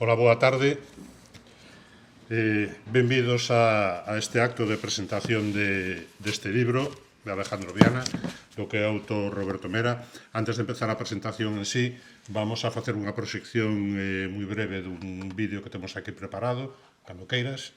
Ola, boa tarde. Benvidos a este acto de presentación deste libro de Alejandro Viana, do que é autor Roberto Mera. Antes de empezar a presentación en sí, vamos a facer unha proxección moi breve dun vídeo que temos aquí preparado, cando queiras.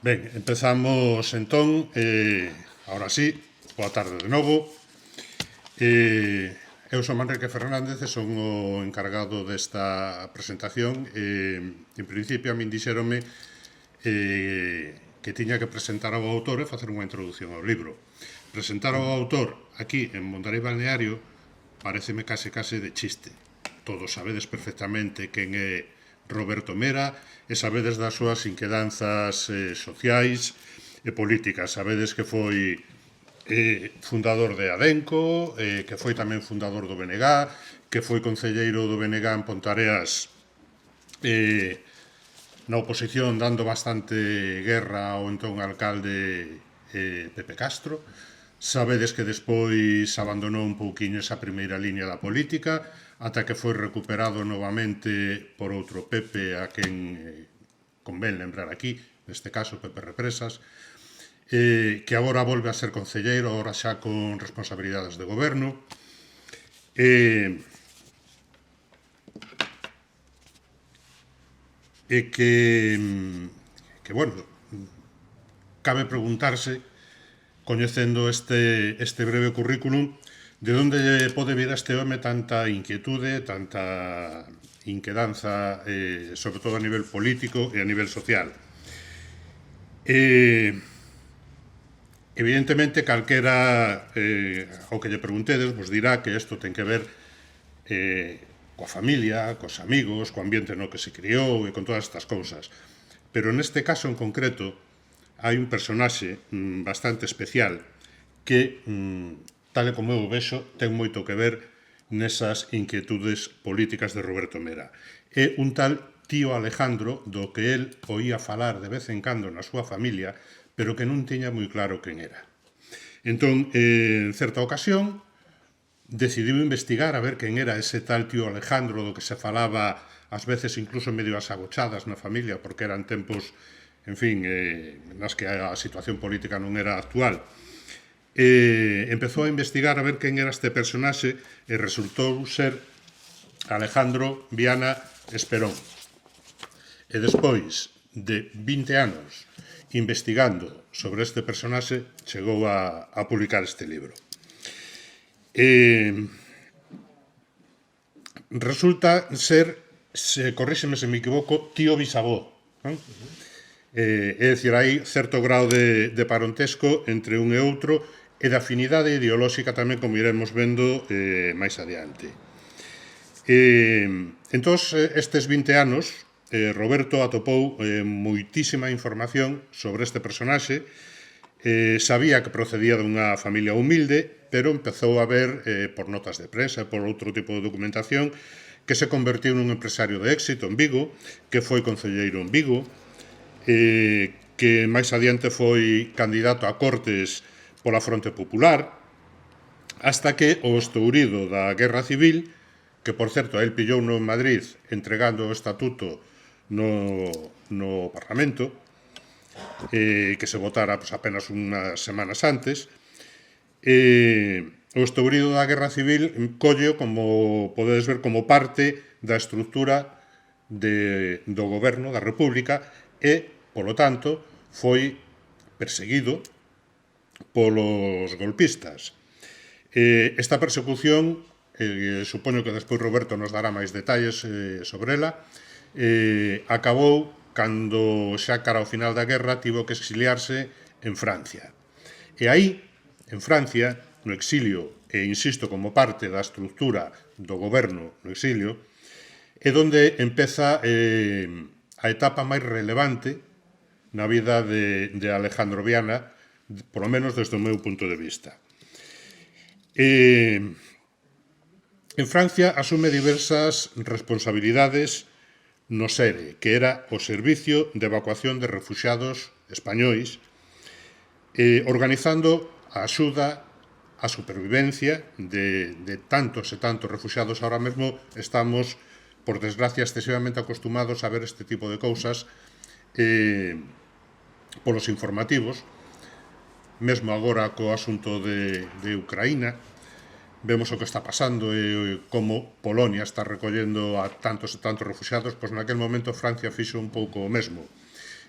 Ben, empezamos entón, ahora sí, boa tarde de novo. Eu son Manrique Fernández e son o encargado desta presentación. En principio, a min dixéronme que tiña que presentar ao autor e facer unha introducción ao libro. Presentar ao autor aquí en Mondarei Balneario pareceme case de chiste. Todos sabedes perfectamente quen é Roberto Mera e sabedes das súas inquedanzas sociais e políticas. Sabedes que foi fundador de Adenco, que foi tamén fundador do BNG, que foi concelleiro do BNG en Pontareas na oposición, dando bastante guerra ao entón alcalde Pepe Castro. Sabedes que despois abandonou un pouquiño esa primeira liña da política, ata que foi recuperado novamente por outro Pepe, a quen convén lembrar aquí, neste caso Pepe Represas, que agora volve a ser concelleiro, agora xa con responsabilidades de goberno, e que bueno, cabe preguntarse, coñecendo este breve currículum, de onde pode vir a este home tanta inquietude, tanta inquedanza, sobre todo a nivel político e a nivel social. Evidentemente, calquera ao que lle preguntedes, vos dirá que isto ten que ver coa familia, cos amigos, co ambiente no que se criou e con todas estas cousas. Pero neste caso en concreto hai un personaxe bastante especial que, tal e como eu vexo, ten moito que ver nesas inquietudes políticas de Roberto Mera. É un tal tío Alejandro do que el oía falar de vez en cando na súa familia, pero que non tiña moi claro quen era. Entón, en certa ocasión, decidiu investigar a ver quen era ese tal tío Alejandro do que se falaba ás veces incluso medio asagochadas na familia, porque eran tempos, en fin, nas que a situación política non era actual. Empezou a investigar a ver quen era este personaxe e resultou ser Alejandro Viana Esperón. E despois de 20 anos investigando sobre este personaxe, chegou a publicar este libro. Resulta ser, corríxeme se me equivoco, tío bisavó. É dicir, hai certo grau de parentesco entre un e outro e de afinidade ideolóxica tamén, como iremos vendo máis adiante. Entón, estes 20 anos, Roberto atopou moitísima información sobre este personaxe. Sabía que procedía dunha familia humilde, pero empezou a ver, por notas de prensa e por outro tipo de documentación, que se convertiu nun empresario de éxito en Vigo, que foi concelleiro en Vigo, que máis adiante foi candidato a Cortes pola Fronte Popular, hasta que o estourido da Guerra Civil, que, por certo, el pillou no en Madrid entregando o estatuto no Parlamento, que se votara apenas unhas semanas antes, o estourido da Guerra Civil colleo, como podedes ver, como parte da estrutura do goberno da República e, polo tanto, foi perseguido polos golpistas. Esta persecución, supoño que despois Roberto nos dará máis detalles sobre ela, acabou cando xa cara ao final da guerra tivo que exiliarse en Francia. E aí, en Francia, no exilio, e insisto, como parte da estrutura do goberno no exilio, é onde empeza a etapa máis relevante na vida de Alejandro Viana, polo menos desde o meu punto de vista. En Francia asume diversas responsabilidades no SERE, que era o Servicio de Evacuación de Refuxiados Españois, organizando a axuda, a supervivencia de tantos e tantos refuxiados. Ahora mesmo estamos, por desgracia, excesivamente acostumados a ver este tipo de cousas polos informativos. Mesmo agora co asunto de Ucraína, vemos o que está pasando e como Polonia está recollendo a tantos e tantos refuxiados, pois naquel momento Francia fixo un pouco o mesmo.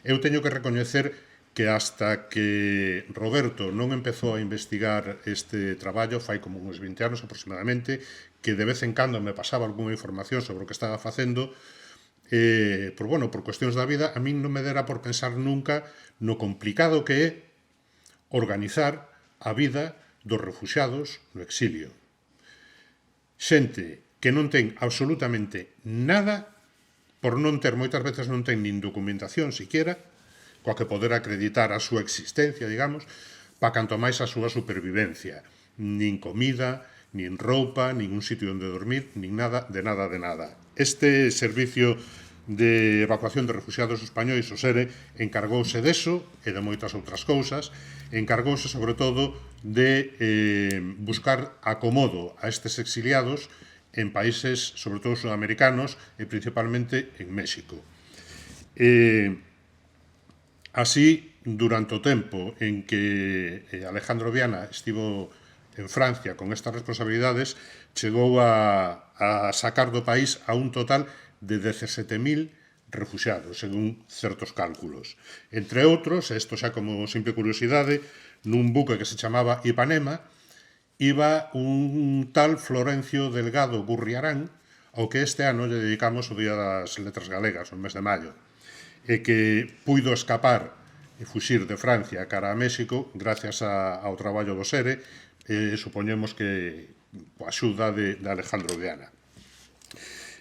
Eu teño que recoñecer que hasta que Roberto non empezou a investigar este traballo, fai como uns 20 anos aproximadamente, que de vez en cando me pasaba algunha información sobre o que estaba facendo, por cuestións da vida, a min non me dera por pensar nunca no complicado que é organizar a vida dos refuxiados no exilio. Xente que non ten absolutamente nada, por non ter, moitas veces non ten nin documentación siquiera, coa que poder acreditar a súa existencia, digamos, pa canto máis a súa supervivencia. Nin comida, nin roupa, nin un sitio onde dormir, nin nada, de nada, de nada. Este Servicio de Evacuación de Refuxiados Españois, o SERE, encargouse deso e de moitas outras cousas. Encargouse, sobre todo, de buscar acomodo a estes exiliados en países, sobre todo sudamericanos, e principalmente en México. Así, durante o tempo en que Alejandro Viana estivo en Francia con estas responsabilidades, chegou a sacar do país a un total de 17.000 refuxiados, según certos cálculos. Entre outros, isto xa como simple curiosidade, nun buque que se chamaba Ipanema, iba un tal Florencio Delgado Gurriarán, ao que este ano lle dedicamos o Día das Letras Galegas, o mes de maio, e que puido escapar e fuxir de Francia cara a México gracias ao traballo do SERE, supoñemos que coa axuda de Alejandro Viana.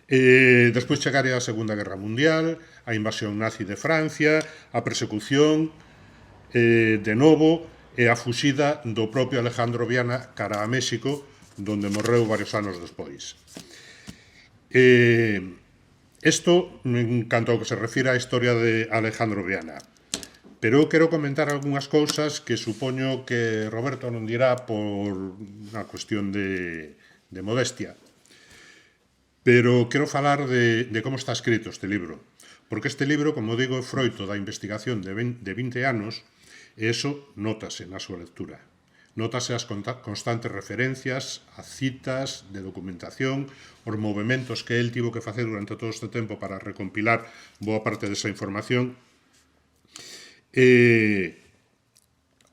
Despois chegaría a Segunda Guerra Mundial, a invasión nazi de Francia, a persecución, de novo, e a fuxida do propio Alejandro Viana cara a México, donde morreu varios anos despois. Isto en canto ao que se refira á historia de Alejandro Viana. Pero eu quero comentar algunhas cousas que supoño que Roberto non dirá por unha cuestión de modestia. Pero quero falar de como está escrito este libro. Porque este libro, como digo, é froito da investigación de 20 anos, e iso nótase na súa lectura. Nótase as constantes referencias, as citas de documentación, os movementos que el tivo que facer durante todo este tempo para recompilar boa parte desa información.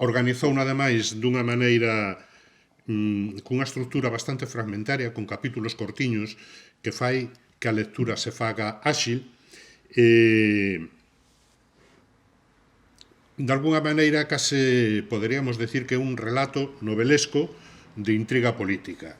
Organizou, ademais, dunha maneira cunha estrutura bastante fragmentaria, con capítulos cortiños, que fai que a lectura se faga áxil. De alguna maneira, case poderíamos decir que é un relato novelesco de intriga política.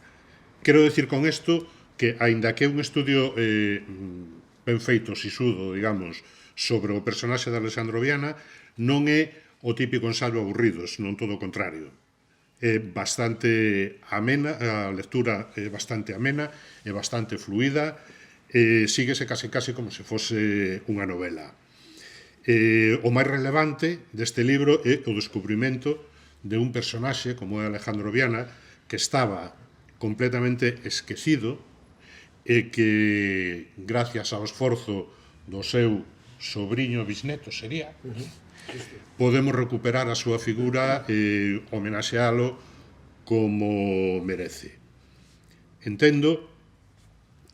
Quero decir con isto que, aínda que é un estudio ben feito, sisudo, digamos, sobre o personaxe de Alexandro Viana, non é o típico ensaio aburridos, non todo o contrario. É bastante amena, a lectura é bastante amena, é bastante fluida, síguese case como se fose unha novela. O máis relevante deste libro é o descubrimento de un personaxe como é Alejandro Viana, que estaba completamente esquecido e que, gracias ao esforzo do seu sobriño bisneto, sería, podemos recuperar a súa figura e homenaxealo como merece. Entendo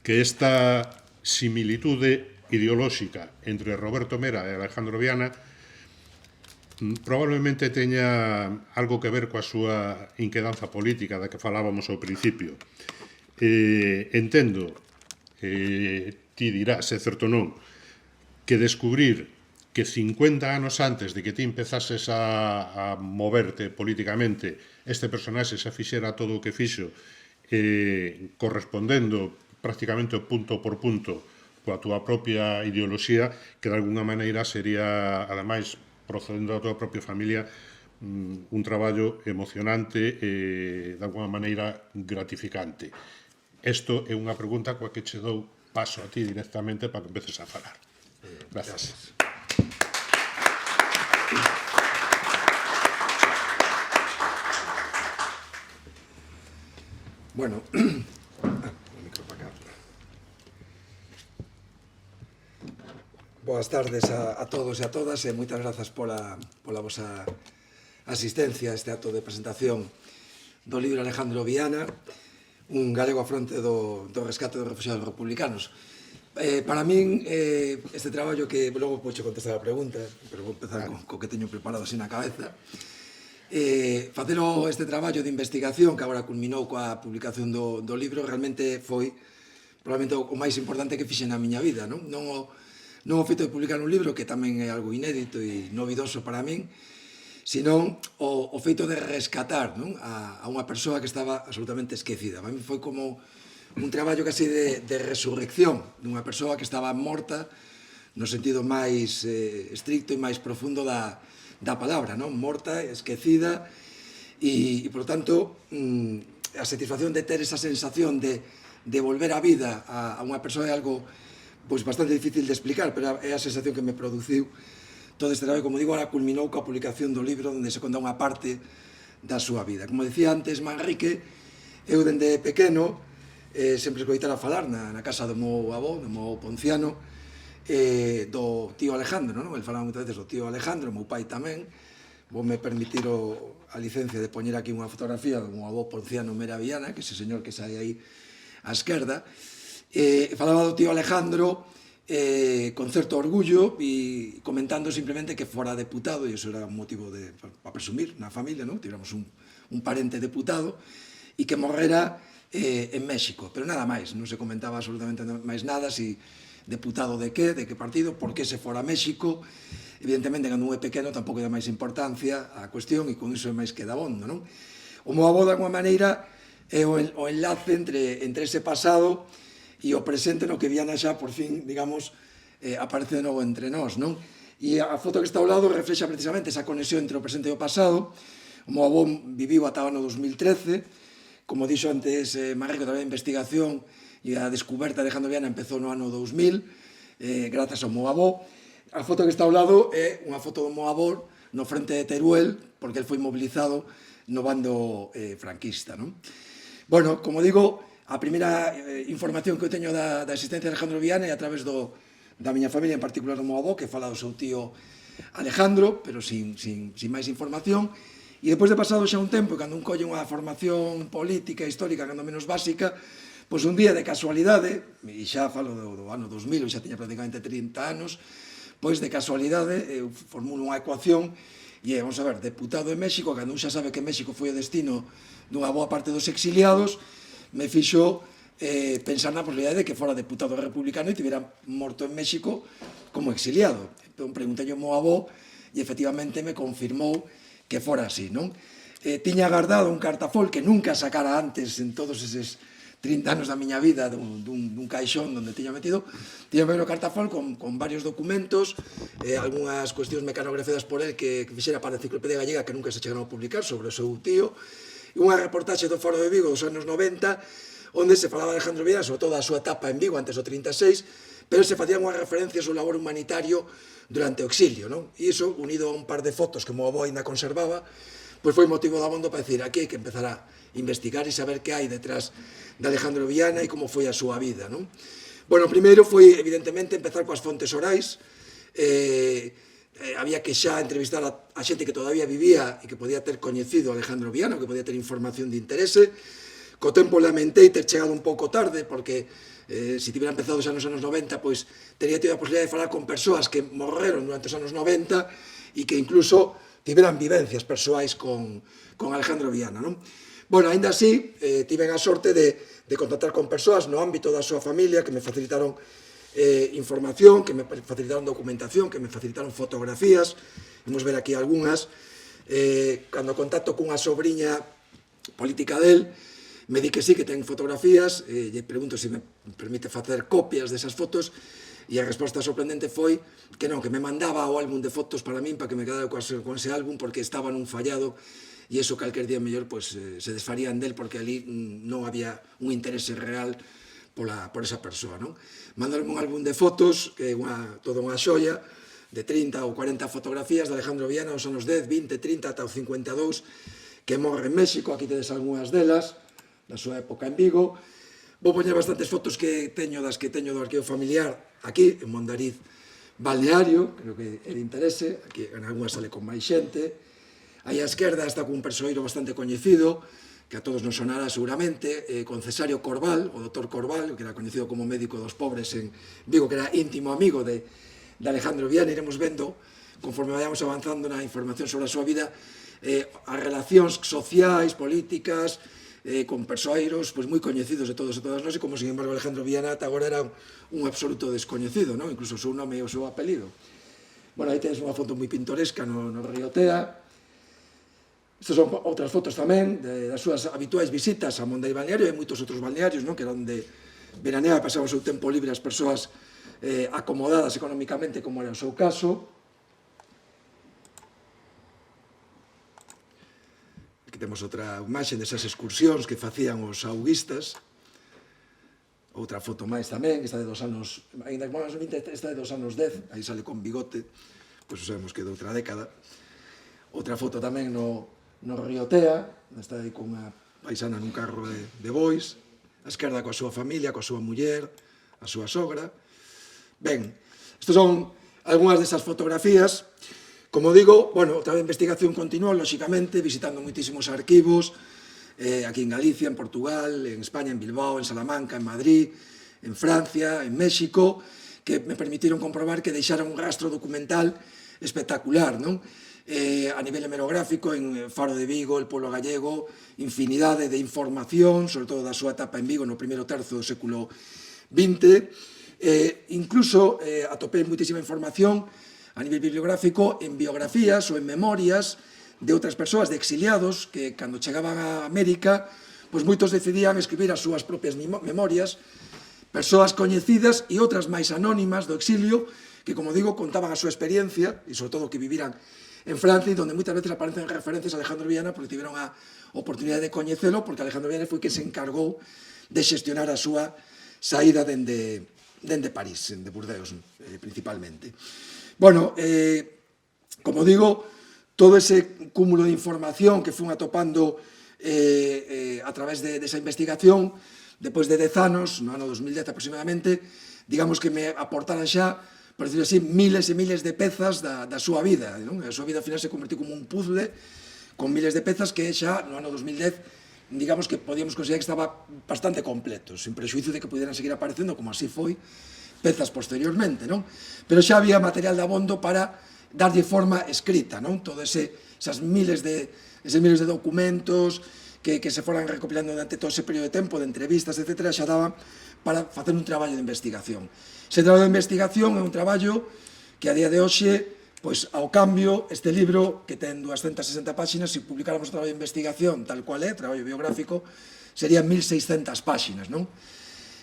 que esta similitude ideolóxica entre Roberto Mera e Alejandro Viana probablemente teña algo que ver coa súa inquedanza política da que falábamos ao principio. Entendo, ti dirás, é certo non, que descubrir que 50 anos antes de que ti empezases a moverte políticamente, este personaxe se fixera todo o que fixo, correspondendo prácticamente punto por punto coa túa propia ideoloxía, que de alguna maneira sería, ademais, procedendo da túa propia familia, un traballo emocionante e, de alguna maneira, gratificante. Isto é unha pregunta coa que che dou paso a ti directamente para que empeces a falar. Gracias. Bueno, boas tardes a todos e a todas e moitas grazas pola vosa asistencia a este acto de presentación do libro Alejandro Viana, un galego a fronte do rescate dos refugiados republicanos. Para min, este traballo que logo pocho contestar a pregunta, pero vou empezar co que teño preparado así na cabeza, facelo este traballo de investigación que agora culminou coa publicación do libro realmente foi probablemente o máis importante que fixen na miña vida, non o feito de publicar un libro, que tamén é algo inédito e novidoso para min, senón o feito de rescatar a unha persoa que estaba absolutamente esquecida. Para min foi como un traballo casi de resurrección dunha persoa que estaba morta no sentido máis estricto e máis profundo da palabra, morta, esquecida, e, por tanto, a satisfacción de ter esa sensación de volver a vida a unha persoa é algo bastante difícil de explicar, pero é a sensación que me produciu todo este traballo. Como digo, ahora culminou coa publicación do libro onde se conta unha parte da súa vida. Como dicía antes Manrique, eu dende pequeno sempre escoitara falar na casa do meu avó, do meu Ponciano, do tío Alejandro, non? El falaba moitas veces do tío Alejandro, o meu pai tamén. Voume permitir a licencia de poñer aquí unha fotografía do meu avó Ponciano Mera Viana, que ese señor que sai aí á esquerda. Falaba do tío Alejandro con certo orgullo e comentando simplemente que fora deputado, e iso era un motivo para presumir na familia, tivéramos un parente deputado, e que morrera en México, pero nada máis, non se comentaba absolutamente máis nada, si deputado de que partido, por que se fora a México. Evidentemente, cando un é pequeno tampouco dá máis importancia á cuestión, e con iso é máis que dabondo, non? O meu avó, de alguma maneira, é o enlace entre ese pasado e o presente no que Viana xa, por fin, digamos, aparece de novo entre nós, non? E a foto que está ao lado reflexa precisamente esa conexión entre o presente e o pasado. O meu avó viviu ata o ano 2013, como dixo antes Manrique, tamén a investigación e a descoberta de Alejandro Viana empezou no ano 2000, grazas ao meu avó. A foto que está ao lado é unha foto do meu avó no frente de Teruel, porque el foi mobilizado no bando franquista, non? Bueno, como digo, a primeira información que eu teño da existencia de Alejandro Viana é a través da miña familia, en particular do meu avó, que fala do seu tío Alejandro, pero sin máis información. E depois de pasado xa un tempo, cando un colle unha formación política, histórica, cando menos básica, pois un día de casualidade, e xa falo do ano 2000, eu xa tiña prácticamente 30 anos, pois de casualidade eu formulo unha ecuación e vamos a ver, deputado en México, cando un xa sabe que México foi o destino dunha boa parte dos exiliados, me fixo pensar na posibilidade de que fora deputado republicano e tivera morto en México como exiliado. Entón, preguntei ao meu avó e efectivamente me confirmou que fora así, non? Tiña guardado un cartafol que nunca sacara antes en todos eses 30 anos da miña vida dun caixón onde tiña metido, tiña o cartafol con varios documentos, algunhas cuestións mecanografiadas por él que fixera para a Enciclopedia Gallega que nunca se chegaron a publicar sobre o seu tío, e unha reportaxe do Foro de Vigo dos anos 90 onde se falaba de Alejandro Viana, sobre todo a súa etapa en Vigo antes do 36, pero se facían unhas referencias ao labor humanitario durante o exilio, non? E iso, unido a un par de fotos que o meu avó ainda conservaba, pois foi motivo da bondo para decir aquí hai que empezar a investigar e saber que hai detrás de Alejandro Viana e como foi a súa vida, non? Bueno, primeiro foi, evidentemente, empezar coas fontes orais. Había que xa entrevistar a xente que todavía vivía e que podía ter coñecido a Alejandro Viana, que podía ter información de interese. Co tempo lamentei ter chegado un pouco tarde, porque se tivera empezado xa nos anos 90, pois teria tido a posibilidad de falar con persoas que morreron durante os anos 90 e que incluso tiveran vivencias persoais con Alejandro Viana, non? Bueno, ainda así, tiven a sorte de contactar con persoas no ámbito da súa familia que me facilitaron información, que me facilitaron documentación, que me facilitaron fotografías. Vamos ver aquí algunhas. Cando contacto cunha sobrinha política del, me di que sí, que ten fotografías, lle pregunto se me permite facer copias desas fotos, e a resposta sorprendente foi que non, que me mandaba o álbum de fotos para min para que me quedara con ese álbum porque estaba nun fallado e iso calquer día mellor pues, se desfarían del porque ali non había un interese real por esa persoa, non? Mandaronme un álbum de fotos, que é toda unha xoia, de 30 ou 40 fotografías de Alejandro Viana aos anos 10, 20, 30 ata o 52, que morre en México, aquí tedes algunhas delas, da súa época en Vigo. Vou poñer bastantes fotos que teño das que teño do arquivo familiar aquí, en Mondariz Balneario, creo que é de interese, aquí en algunha sale con máis xente. Aí á esquerda está cun persoeiro bastante coñecido, que a todos nos sonará seguramente, con Cesario Corval, o doctor Corval, que era coñecido como médico dos pobres en Vigo, que era íntimo amigo de Alejandro Viana. Iremos vendo, conforme vayamos avanzando na información sobre a súa vida, as relacións sociais, políticas, con persoeiros moi coñecidos de todos e todas nós, e como, sin embargo, Alejandro Viana ata agora era un absoluto descoñecido, non? Incluso o seu nome e o seu apelido. Bueno, aí tens unha foto moi pintoresca no río Tea. Estas son outras fotos tamén das súas habituais visitas a Mondariz Balneario e moitos outros balnearios, non? Que era onde veraneaba e pasaba o seu tempo libre as persoas acomodadas económicamente, como era o seu caso. Aquí temos outra imaxe desas excursións que facían os auguistas. Outra foto máis tamén, esta de dos anos, ainda que esta de dos anos 10, aí sale con bigote, pois sabemos que é de outra década. Outra foto tamén no río Tea, está aí con unha paisana nun carro de bois, a esquerda coa súa familia, coa súa muller, a súa sogra. Ben, estes son algunhas desas fotografías. Como digo, bueno, outra investigación continuou, lóxicamente, visitando moitísimos arquivos, aquí en Galicia, en Portugal, en España, en Bilbao, en Salamanca, en Madrid, en Francia, en México, que me permitiron comprobar que deixaron un rastro documental espectacular, non? A nivel hemerográfico, en Faro de Vigo, el pueblo gallego, infinidade de información, sobre todo da súa etapa en Vigo no primeiro terzo do século XX. Incluso atopei moitísima información a nivel bibliográfico en biografías ou en memorias de outras persoas, de exiliados, que cando chegaban a América, pois moitos decidían escribir as súas propias memorias, persoas coñecidas e outras máis anónimas do exilio, que, como digo, contaban a súa experiencia, e sobre todo que viviran en Francia, e donde moitas veces aparecen referencias a Alejandro Viana, porque tiveron a oportunidade de coñecelo, porque Alejandro Viana foi que se encargou de xestionar a súa saída dende París, de Burdeos, principalmente. Bueno, como digo, todo ese cúmulo de información que fun atopando a través desa investigación, depois de 10 anos, no ano 2010 aproximadamente, digamos que me aportaran xa, por decirlo así, miles e miles de pezas da súa vida. A súa vida ao final se convertiu como un puzzle con miles de pezas que xa no ano 2010, digamos que podíamos considerar que estaba bastante completo, sin prexuizo de que pudieran seguir aparecendo, como así foi, pezas posteriormente, non? Pero xa había material de abondo para darlle forma escrita, non? Todo esas miles de documentos que se foran recopilando durante todo ese período de tempo, de entrevistas, etc., xa daban para facer un traballo de investigación. Ese traballo de investigación é un traballo que a día de hoxe, pois, ao cambio, este libro, que ten 260 páxinas, se publicáramos o traballo de investigación tal cual é, traballo biográfico, serían 1600 páxinas, non?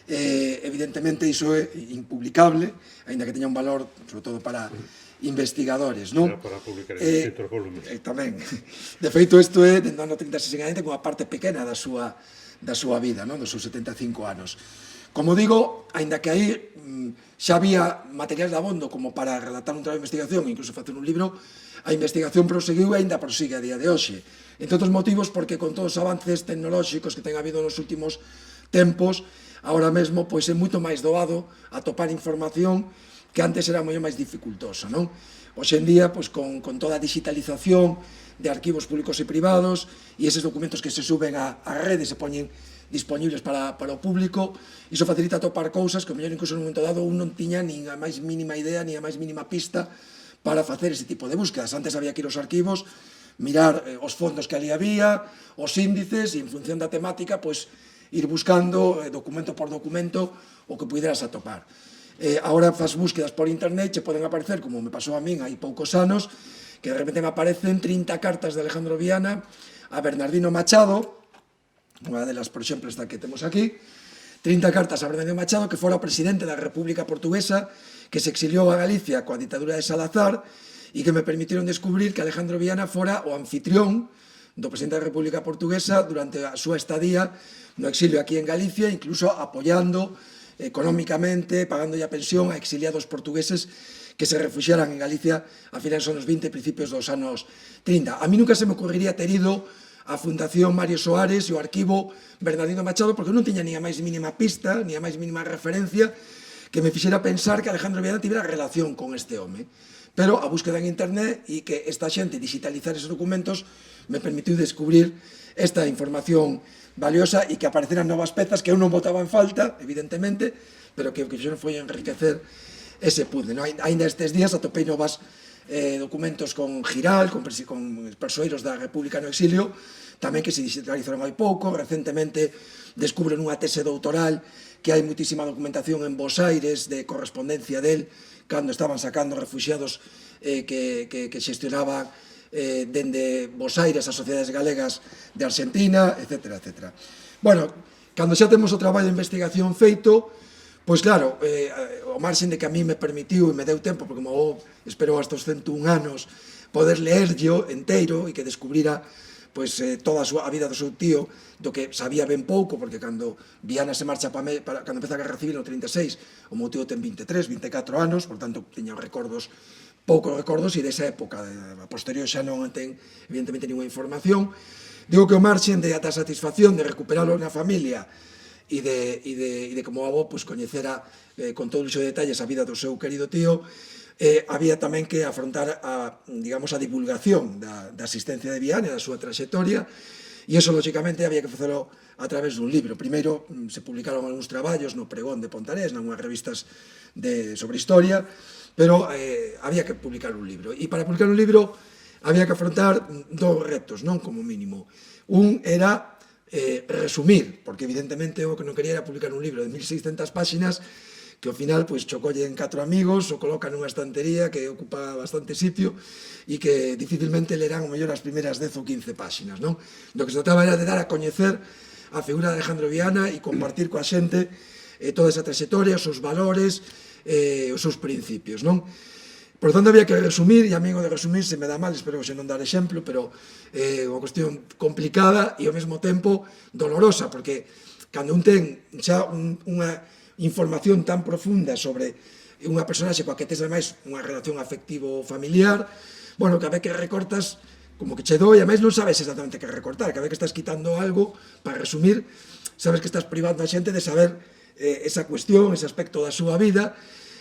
Evidentemente, iso é impublicable, aínda que teña un valor, sobre todo para investigadores, non? Era para publicar en distintos volumes. Tamén. De feito, isto é, dentro do ano 36 en adiante, unha parte pequena da súa vida, non? Dos seus 75 anos. Como digo, aínda que aí xa había material de abondo como para redactar un traballo de investigación, incluso facer un libro, a investigación proseguiu e aínda prosigue a día de hoxe. Entre outros motivos, porque con todos os avances tecnolóxicos que ten habido nos últimos tempos, agora mesmo pois é moito máis doado atopar información que antes era moi máis dificultoso, non? Hoxe en día, pois, con toda a digitalización de arquivos públicos e privados e eses documentos que se suben á rede se poñen disponibles para o público, iso facilita atopar cousas que, ao mellor, incluso en un momento dado, un non tiña nin a máis mínima idea, nin a máis mínima pista para facer ese tipo de búsquedas. Antes había que ir aos arquivos, mirar os fondos que ali había, os índices, e en función da temática, pois, ir buscando documento por documento o que puderas atopar. Agora faz búsquedas por internet, che poden aparecer, como me pasou a min hai poucos anos, que de repente me aparecen 30 cartas de Alejandro Viana a Bernardino Machado, unha delas, por exemplo, esta que temos aquí, 30 cartas a Bernardino Machado, que fora o presidente da República Portuguesa, que se exiliou a Galicia coa ditadura de Salazar, e que me permitiron descubrir que Alejandro Viana fora o anfitrión do presidente da República Portuguesa durante a súa estadía no exilio aquí en Galicia, incluso apoiando económicamente, pagando a pensión a exiliados portugueses que se refugiaran en Galicia a finais dos anos 20 e principios dos anos 30. A mí nunca se me ocurriría ter ido a Fundación Mario Soares e o arquivo Bernardino Machado, porque non tiña ni a máis mínima pista, ni a máis mínima referencia que me fixera pensar que Alejandro Viana tivera relación con este home. Pero a búsqueda en internet e que esta xente digitalizar esos documentos me permitiu descubrir esta información valiosa e que apareceran novas pezas que eu non botaba en falta, evidentemente, pero que o que fixeron foi enriquecer ese puzzle. Ainda estes días atopei novas documentos con Giral, con persoeiros da República no exilio, tamén que se digitalizaron hai pouco. Recentemente descubro nunha tese doutoral que hai moitísima documentación en Bos Aires de correspondencia del cando estaban sacando refugiados que xestionaban dende Bos Aires as sociedades galegas de Argentina, etc. Bueno, cando xa temos o traballo de investigación feito, pois claro, o marxen de que a mí me permitiu e me deu tempo, porque como esperou hasta os 101 anos poder leerllo enteiro e que descubrira pois toda a vida do seu tío, do que sabía ben pouco, porque cando Viana se marcha cando empeza a Guerra Civil no 36, o meu tío ten 23, 24 anos, por tanto, tiña poucos recordos, e desa época, a posterior xa non ten, evidentemente, ninguna información. Digo que o marxen da satisfacción de recuperarlo na familia e de como avó, pois, coñecera con todo o luxo de detalles a vida do seu querido tío, había tamén que afrontar a divulgación da asistencia de Viana e da súa trayectoria, e iso, lógicamente, había que facelo a través dun libro. Primeiro se publicaron algúns traballos no Pregón de Pontarés, nalgúnas revistas sobre historia, pero había que publicar un libro. E para publicar un libro había que afrontar dos retos, non, como mínimo. Un era resumir, porque evidentemente o que non quería era publicar un libro de 1600 páxinas que ao final chocolle en 4 amigos, o coloca nunha estantería que ocupa bastante sitio e que dificilmente lerán o mellor as primeiras 10 ou 15 páxinas, non? Do que se trataba era de dar a coñecer a figura de Alejandro Viana e compartir coa xente toda esa trayectoria, os seus valores, os seus principios, non? Por tanto, había que resumir, e a mí o de resumir se me dá mal, espero que se non dar exemplo, pero é unha cuestión complicada e ao mesmo tempo dolorosa, porque cando un ten xa unha información tan profunda sobre unha personaxe coa que tes ademais unha relación afectivo-familiar, bueno, que a vez que recortas, como que che doi, e ademais non sabes exactamente que recortar, que a vez que estás quitando algo para resumir, sabes que estás privando a xente de saber esa cuestión, ese aspecto da súa vida,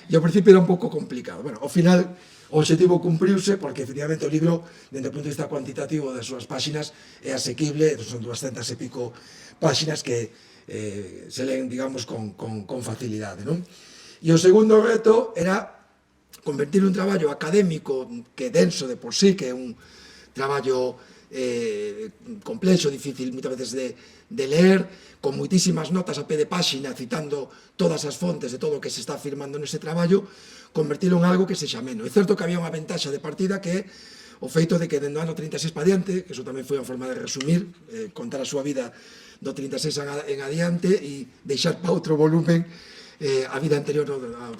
e ao principio era un pouco complicado. Bueno, ao final o objetivo cumpriuse, porque efectivamente o libro, dende o punto de vista cuantitativo das súas páxinas, é asequible, son 200 e pico páxinas que se leen, digamos, con facilidade, non? E o segundo reto era convertir un traballo académico que é denso de por sí, que é un traballo complexo, difícil moitas veces de leer, con moitísimas notas a pé de páxina, citando todas as fontes de todo o que se está afirmando nese traballo, convertilo en algo que sexa ameno. É certo que había unha ventaxa de partida que é o feito de que dende o ano 36 para diante, que iso tamén foi unha forma de resumir, contar a súa vida do 36 en adiante e deixar para outro volumen a vida anterior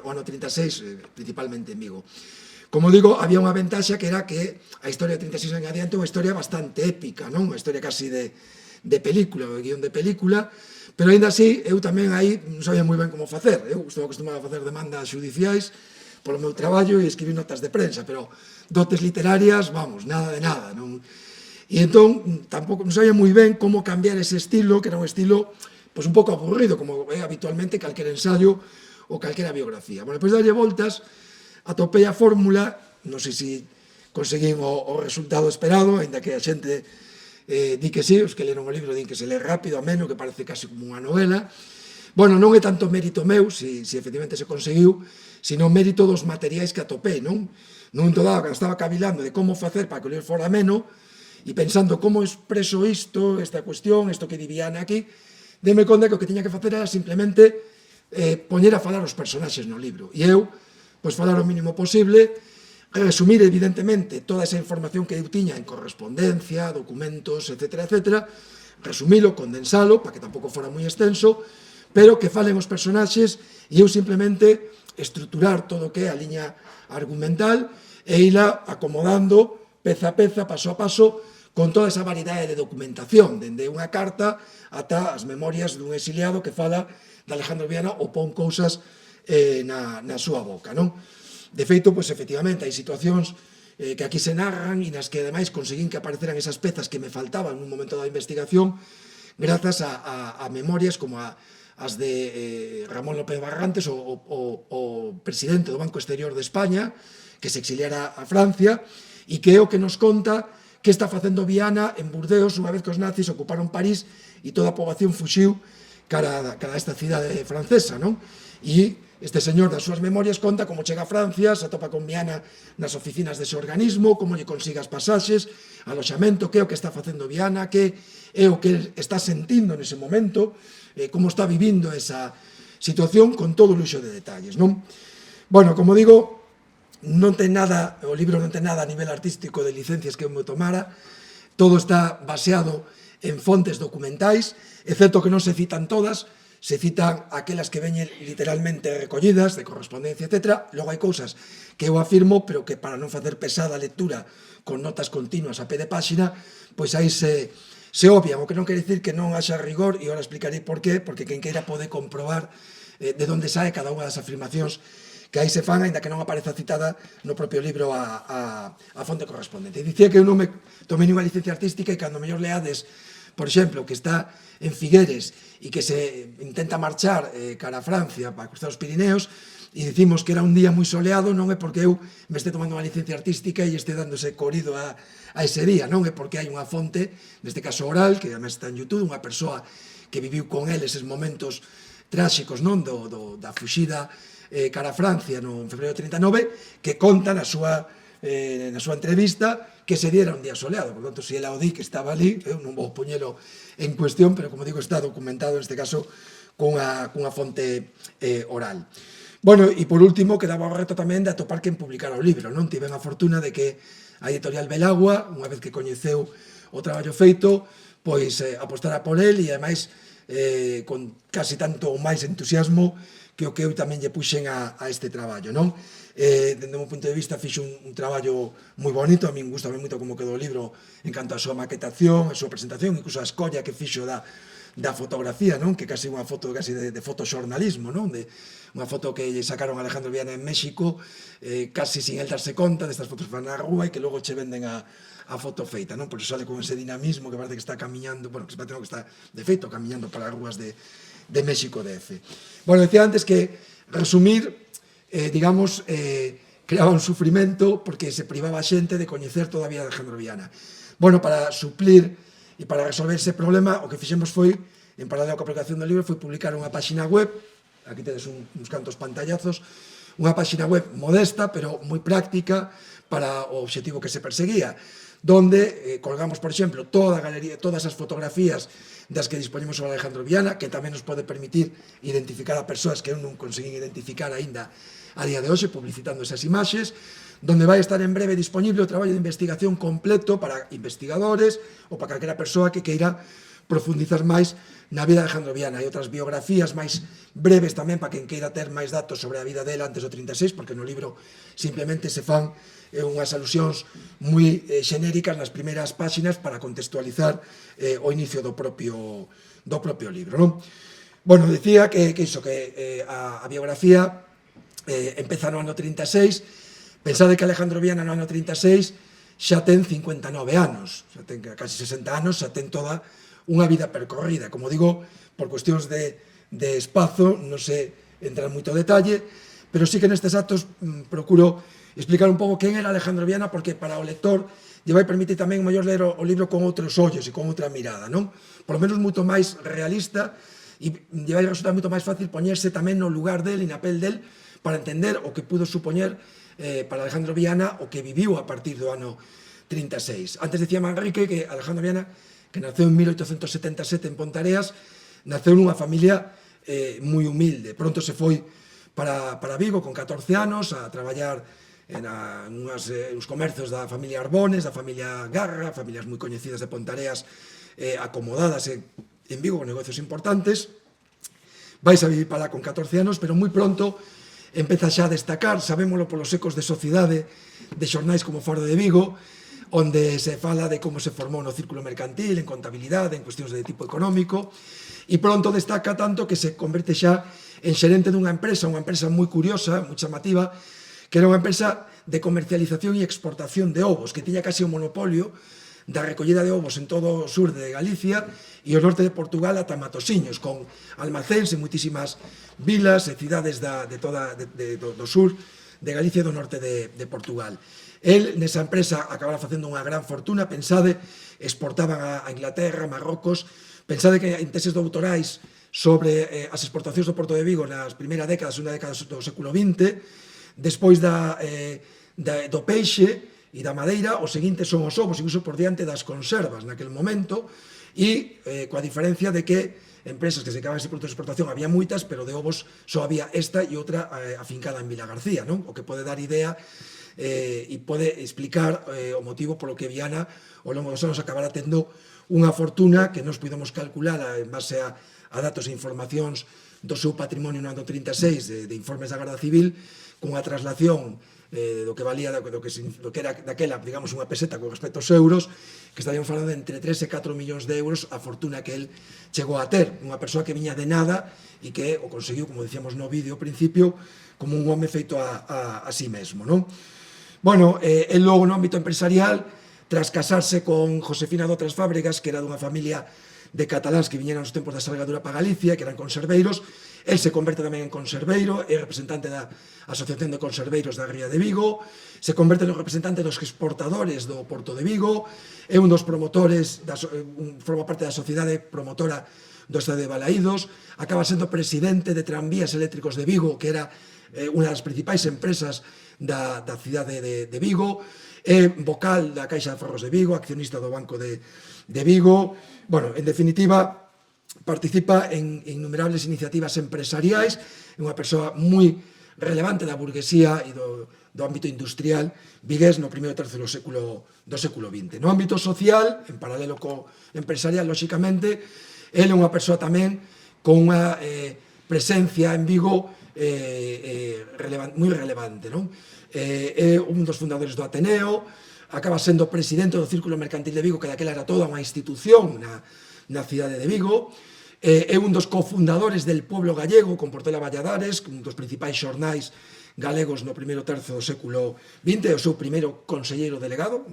ao ano 36, principalmente en Vigo. Como digo, había unha ventaxa que era que a historia de 36 en adiante é unha historia bastante épica, non? Unha historia casi de película, o guión de película, pero aínda así, eu tamén aí non sabía moi ben como facer. Eu estou acostumado a facer demandas judiciais polo meu traballo e escribir notas de prensa, pero dotes literarias, vamos, nada de nada, non? E entón, tampouco non sabía moi ben como cambiar ese estilo, que era un estilo pois un pouco aburrido, como é habitualmente calquera ensayo ou calquera biografía. Bueno, depois de darlle voltas, atopei a fórmula, non sei se conseguín o resultado esperado, aínda que a xente di que sí, os que leron o libro din que se lee rápido, ameno, que parece casi como unha novela. Bueno, non é tanto mérito meu, se efectivamente se conseguiu, sino mérito dos materiais que atopei, non? Non dado que estaba cavilando de como facer para que o libro fora ameno, e pensando como expreso isto, esta cuestión, isto que di Viana aquí, deme conta que o que tiña que facer era simplemente poñer a falar os personaxes no libro. E eu, pois falar o mínimo posible, resumir evidentemente toda esa información que eu tiña en correspondencia, documentos, etc., resumilo, condensalo, para que tampouco fora moi extenso, pero que falen os personaxes e eu simplemente estruturar todo o que é a liña argumental e ila acomodando peza a peza, paso a paso, con toda esa variedade de documentación, dende unha carta ata as memorias dun exiliado que fala de Alejandro Viana ou pon cousas na súa boca, non? De feito, pois, efectivamente, hai situacións que aquí se narran e nas que, ademais, conseguín que apareceran esas pezas que me faltaban nun momento da investigación grazas a memorias como as de Ramón López Barrantes, o presidente do Banco Exterior de España, que se exiliara a Francia, e que é o que nos conta que está facendo Viana en Burdeos unha vez que os nazis ocuparon París e toda a poboación fuxiu cara a esta cidade francesa, non? E este señor das súas memorias conta como chega a Francia, se atopa con Viana nas oficinas dese organismo, como lle consiga as pasaxes, aloxamento, que é o que está facendo Viana, que é o que está sentindo nese momento, como está vivindo esa situación con todo o luxo de detalles, non? Bueno, como digo, non ten nada, o libro non ten nada a nivel artístico de licencias que eu me tomara, todo está baseado en fontes documentais, excepto que non se citan todas, se citan aquelas que veñen literalmente recollidas, de correspondencia, etc. Logo hai cousas que eu afirmo, pero que para non facer pesada a lectura con notas continuas a pé de páxina, pois aí se obvian, o que non quere dicir que non haxa rigor, e ahora explicarei por qué, porque quen queira pode comprobar de onde sae cada unha das afirmacións que aí se fan, ainda que non apareza citada no propio libro a fonte correspondente. Dicía que eu non me tomei ninguna licencia artística e cando mellor leades, por exemplo, que está en Figueres e que se intenta marchar cara a Francia para cruzar os Pirineos e dicimos que era un día moi soleado, non é porque eu me este tomando unha licencia artística e este dándose corrido a ese día, non é porque hai unha fonte, neste caso oral, que además está en YouTube, unha persoa que viviu con el eses momentos tráxicos, non, da fuxida cara a Francia no febreiro de 39, que conta na súa entrevista que se diera un día soleado. Por tanto, se ela o di que estaba ali, eu non vou poñelo en cuestión, pero, como digo, está documentado, neste caso, cunha fonte oral. Bueno, e por último, quedaba o reto tamén de atopar quen publicara o libro, non? Tiven a fortuna de que a editorial Belagua, unha vez que coñeceu o traballo feito, pois apostara por el e, ademais, con casi tanto ou máis entusiasmo que o que eu tamén lle puxen a este traballo, non? Dende o meu punto de vista fixo un traballo moi bonito, a min gustame moito como quedou o libro en canto a súa maquetación, a súa presentación, incluso a escolla que fixo da fotografía, non? Que casi unha foto casi de fotoxornalismo, non? Unha foto que lle sacaron a Alejandro Viana en México, casi sin el darse conta destas fotos que fan na rúa e que logo che venden a foto feita, non? Por iso sale con ese dinamismo que parece que está camiñando, bueno, que parece que está de feito camiñando para as rúas de México DF. Bueno, decía antes que resumir, digamos, creaba un sufrimento porque se privaba a xente de coñecer toda a vida de Alejandro Viana. Bueno, para suplir e para resolver ese problema, o que fixemos foi, en paralelo coa publicación do libro, foi publicar unha páxina web aquí tedes uns cantos pantallazos, unha páxina web modesta, pero moi práctica para o obxectivo que se perseguía, donde colgamos, por exemplo, toda a galería, todas as fotografías das que dispoñemos sobre Alejandro Viana, que tamén nos pode permitir identificar a persoas que eu non conseguín identificar aínda a día de hoxe, publicitando esas imaxes, donde vai estar en breve disponible o traballo de investigación completo para investigadores ou para calquera persoa que queira profundizar máis na vida de Alejandro Viana. Hai outras biografías máis breves tamén para quen queira ter máis datos sobre a vida dela antes do 36, porque no libro simplemente se fan unhas alusións moi xenéricas nas primeiras páxinas para contextualizar o inicio do propio libro, non? Bueno, decía que a biografía empeza no ano 36. Pensade que Alejandro Viana no ano 36 xa ten 59 anos, xa ten casi 60 anos, xa ten toda unha vida percorrida. Como digo, por cuestións de espazo, non se entra en moito detalle, pero sí que nestes actos procuro explicar un pouco quen era Alejandro Viana, porque para o lector lle vai permitir tamén mellor ler o libro con outros ollos e con outra mirada, non? Por lo menos moito máis realista, e lle vai resultar moito máis fácil poñerse tamén no lugar del e na pel del para entender o que pudo supoñer para Alejandro Viana o que viviu a partir do ano 36. Antes decía Manrique que Alejandro Viana, que naceu en 1877 en Pontareas, naceu nunha familia moi humilde. Pronto se foi para Vigo con 14 anos a traballar en uns comercios da familia Arbones, da familia Garra, familias moi coñecidas de Pontareas, acomodadas en Vigo con negocios importantes. Vais a vivir para lá con 14 anos, pero moi pronto empeza xa a destacar, sabémolo polos ecos de sociedade de xornais como Faro de Vigo, onde se fala de como se formou no círculo mercantil, en contabilidade, en cuestións de tipo económico, e pronto destaca tanto que se converte xa en xerente dunha empresa moi curiosa, moi chamativa, que era unha empresa de comercialización e exportación de ovos, que tiña casi un monopolio da recollida de ovos en todo o sur de Galicia e o norte de Portugal ata Matosiños, con almacéns en moitísimas vilas e cidades do sur de Galicia e do norte de Portugal. El, nesa empresa, acabara facendo unha gran fortuna. Pensade, exportaban a Inglaterra, Marrocos. Pensade que en teses doutorais sobre as exportacións do Porto de Vigo nas primeiras décadas, segunda década do século XX, despois do peixe e da madeira, os seguintes son os ovos, incluso por diante das conservas naquele momento, e coa diferencia de que empresas que se dedicaban a ese produto de exportación había moitas, pero de ovos só había esta e outra afincada en Vila García, non? O que pode dar idea e pode explicar o motivo polo que Viana ao longo dos anos acabará tendo unha fortuna que nos podemos calcular en base a datos e informacións do seu patrimonio no ano 36 de informes da Garda Civil, cunha traslación do que valía, do que era daquela, digamos, unha peseta con respecto aos euros, que estaríamos falando de entre 3 e 4 millóns de euros a fortuna que el chegou a ter. Unha persoa que viña de nada e que o conseguiu, como decíamos no vídeo ao principio, como un home feito a sí mesmo, non? Bueno, el logo no ámbito empresarial, tras casarse con Josefina de Outras Fábregas, que era dunha familia de cataláns que viñeran nos tempos da salgadura para Galicia, que eran conserveiros. El se converte tamén en conserveiro, é representante da Asociación de Conserveiros da Ría de Vigo, se converte no representante dos exportadores do Porto de Vigo, é un dos promotores, forma parte da sociedade promotora do Estadio de Balaídos, acaba sendo presidente de Tranvías Eléctricos de Vigo, que era unha das principais empresas da cidade de Vigo, é vocal da Caixa de Ferros de Vigo, accionista do Banco de Vigo. Bueno, en definitiva, participa en innumerables iniciativas empresariais, é unha persoa moi relevante da burguesía e do ámbito industrial vigués no primeiro tercio do século XX. No ámbito social, en paralelo co empresarial, lóxicamente, ele é unha persoa tamén con unha presencia en Vigo moi relevante, non? É un dos fundadores do Ateneo, acaba sendo presidente do Círculo Mercantil de Vigo, que daquela era toda unha institución na cidade de Vigo, é un dos cofundadores del Pueblo Gallego, con Portela Valladares, un dos principais xornais galegos no primeiro terzo do século XX, o seu primeiro conselleiro delegado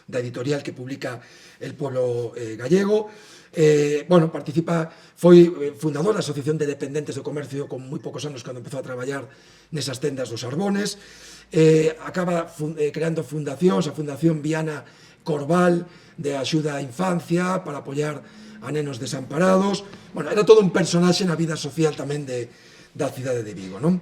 da editorial que publica El Pueblo Gallego. Bueno, foi fundador da Asociación de Dependentes do Comercio con moi poucos anos cando empezou a traballar nesas tendas dos Arbones. Acaba creando fundacións, a Fundación Viana Corval de axuda á infancia para apoiar a nenos desamparados. Bueno, era todo un personaxe na vida social tamén de da cidade de Vigo, non?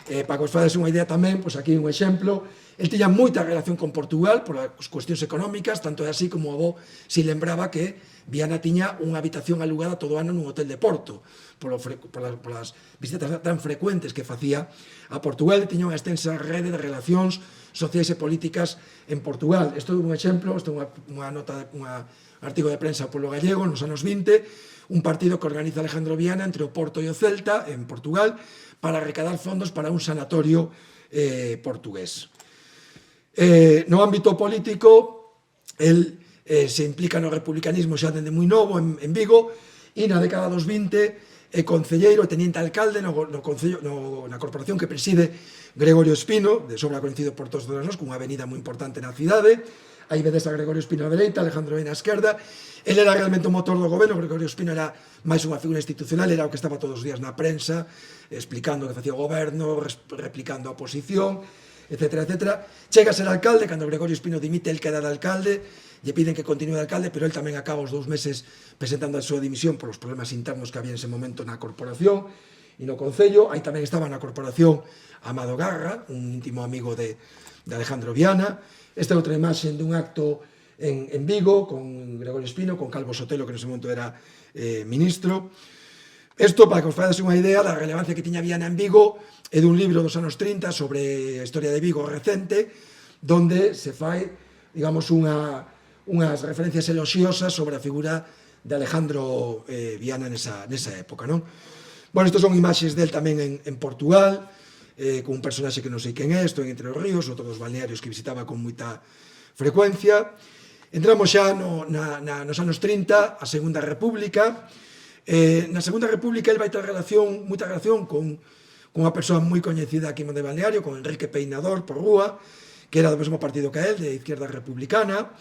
Para que vos fades unha idea tamén, pois aquí un exemplo, el tiña moita relación con Portugal por as cuestións económicas, tanto é así como o avó si lembraba que Viana tiña unha habitación alugada todo o ano nun hotel de Porto, polas visitas tan frecuentes que facía a Portugal, e tiña unha extensa rede de relacións sociais e políticas en Portugal. Isto é un exemplo, isto é unha nota, un artigo de prensa ao Pueblo Gallego nos anos 20, un partido que organiza Alejandro Viana entre o Porto e o Celta, en Portugal, para recaudar fondos para un sanatorio portugués. No ámbito político, el se implica no republicanismo xa dende moi novo en Vigo, e na década dos 20 é concelleiro e teniente alcalde na corporación que preside Gregorio Espino, de sobra coñecido por todos nós, cunha avenida moi importante na cidade. Aí vedes a Gregorio Espino a dereita, Alejandro Viana a esquerda. Ele era realmente o motor do goberno. Gregorio Espino era máis unha figura institucional, era o que estaba todos os días na prensa, explicando o que facía o goberno, replicando a oposición, etcétera, etcétera. Chega a ser alcalde, cando Gregorio Espino dimite, el queda de alcalde, lle piden que continue de alcalde, pero el tamén acaba os 2 meses presentando a súa dimisión por os problemas internos que había en ese momento na corporación e no concello. Aí tamén estaba na corporación Amado Garra, un íntimo amigo de Alejandro Viana. Esta é outra imaxe dun acto en Vigo, con Gregorio Espino, con Calvo Sotelo, que nese momento era ministro. Isto, para que os fagades unha idea da relevancia que tiña Viana en Vigo, é dun libro dos anos 30 sobre a historia de Vigo recente, donde se fai, digamos, unhas referencias eloxiosas sobre a figura de Alejandro Viana nesa época, non? Bueno, estos son imaxes del tamén en Portugal, con un personaxe que non sei quen é, isto en Entre os Ríos, outro dos balnearios que visitaba con moita frecuencia. Entramos xa nos anos 30, a Segunda República. Na Segunda República el vai ter moita relación con unha persoa moi coñecida aquí de balneario, con Enrique Peinador por Rúa, que era do mesmo partido que el, de Izquierda Republicana.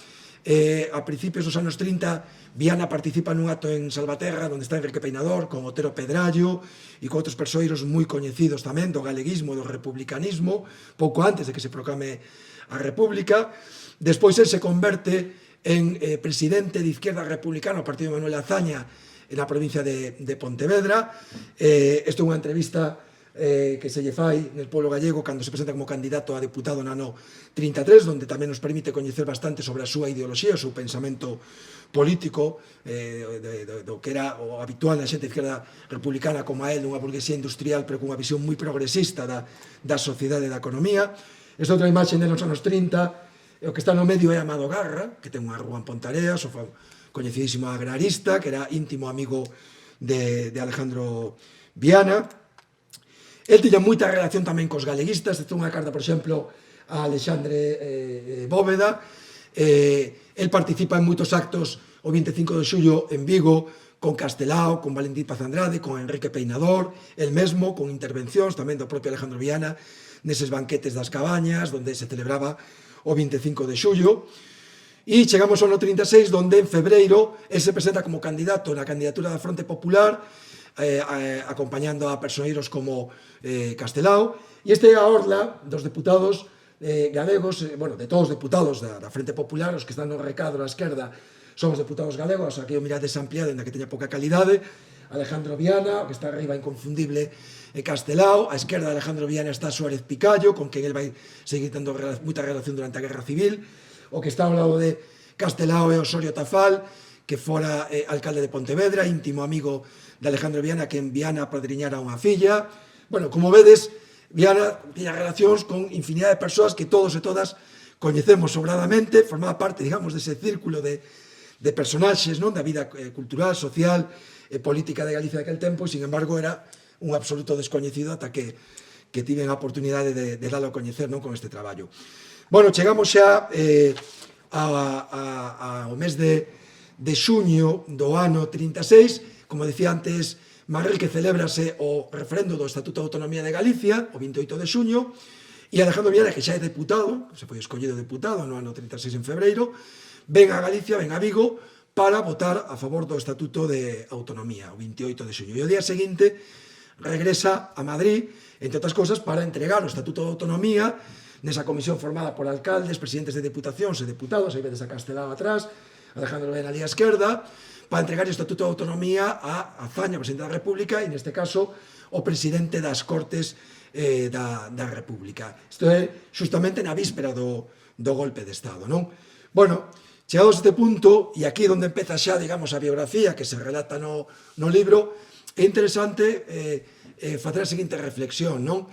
A principios dos anos 30, Viana participa nun acto en Salvaterra, onde está Enrique Peinador, con Otero Pedrallo e con outros persoeiros moi coñecidos tamén do galeguismo, do republicanismo, pouco antes de que se proclame a República. Despois el se converte en presidente de Izquierda Republicana, o partido de Manuel Azaña, na provincia de Pontevedra. Isto é unha entrevista que se lle fai nel pueblo gallego cando se presenta como candidato a deputado no ano 33, donde tamén nos permite coñecer bastante sobre a súa ideoloxía, o seu pensamento político, do que era o habitual na xente de Izquierda Republicana como a él, unha burguesía industrial pero con unha visión moi progresista da sociedade e da economía. Esta outra imaxe nos anos 30, o que está no medio é Amado Garra, que ten unha rúa en Pontareas, o coñecidísimo agrarista, que era íntimo amigo de Alejandro Viana. El tiña moita relación tamén cos galeguistas. Esta é unha carta, por exemplo, a Alexandre Bóveda. El participa en moitos actos o 25 de xullo en Vigo, con Castelao, con Valentín Paz Andrade, con Enrique Peinador, el mesmo, con intervencións tamén do propio Alejandro Viana, neses banquetes das cabañas, onde se celebraba o 25 de xullo. E chegamos ao ano 36, onde en febreiro el se presenta como candidato na candidatura da Fronte Popular, acompañando a persoeiros como Castelao, e este é a orla dos deputados galegos, bueno, de todos os deputados da Frente Popular, os que están no recadro á esquerda son os deputados galegos, aquí o mirades ampliado, ainda que teña pouca calidade, Alejandro Viana, o que está arriba inconfundible Castelao, á esquerda de Alejandro Viana está Suárez Picallo, con quen el vai seguir tendo moita relación durante a Guerra Civil, o que está ao lado de Castelao é Osorio Tafal, que fora alcalde de Pontevedra, íntimo amigo de Alejandro Viana, que en Viana padriñara unha filla. Bueno, como vedes, Viana tiña relacións con infinidade de persoas que todos e todas coñecemos sobradamente, formaba parte, digamos, dese círculo de personaxes, non, da vida cultural, social e política de Galicia daquel tempo, e, sin embargo, era un absoluto descoñecido ata que tiven a oportunidade de dalo a coñecer, non, con este traballo. Bueno, chegamos xa ao mes de xuño do ano 36, como decía antes Marrel, que celebrase o referendo do Estatuto de Autonomía de Galicia, o 28 de xuño, e Alejandro Viana, que xa é deputado, se foi escollido deputado no ano 36 en febreiro, ven a Galicia, ven a Vigo, para votar a favor do Estatuto de Autonomía, o 28 de xuño. E o día seguinte regresa a Madrid, entre outras cosas, para entregar o Estatuto de Autonomía nesa comisión formada por alcaldes, presidentes de deputacións e deputados, aí vedes a Castelao atrás, Alejandro Viana ali á esquerda, para entregar o Estatuto de Autonomía a Azaña, presidente da República, e neste caso o presidente das Cortes da República. Isto é xustamente na víspera do golpe de Estado, non? Bueno, chegados a este punto, e aquí onde empeza xa, digamos, a biografía que se relata no libro, é interesante facer a seguinte reflexión, non?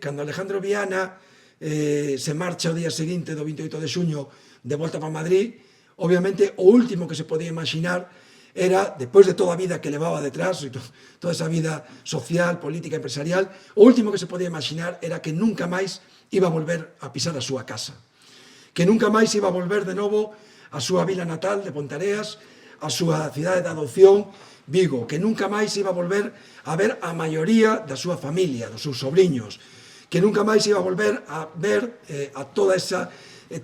Cando Alejandro Viana se marcha o día seguinte do 28 de xuño de volta para Madrid, obviamente o último que se podía imaginar era, despois de toda a vida que levaba detrás, toda esa vida social, política, empresarial, o último que se podía imaginar era que nunca máis iba a volver a pisar a súa casa, que nunca máis iba a volver de novo a súa vila natal de Pontareas, a súa cidade de adopción, Vigo, que nunca máis iba a volver a ver a maioría da súa familia, dos seus sobrinhos, que nunca máis iba a volver a ver a toda esa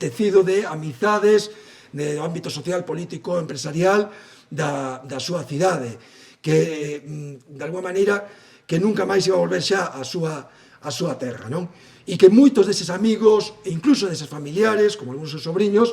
tecido de amizades, do ámbito social, político, empresarial, da súa cidade, que, de alguma maneira, que nunca máis iba a volver xa a súa terra, non? E que moitos deses amigos, e incluso deses familiares, como algúns dos seus sobrinhos,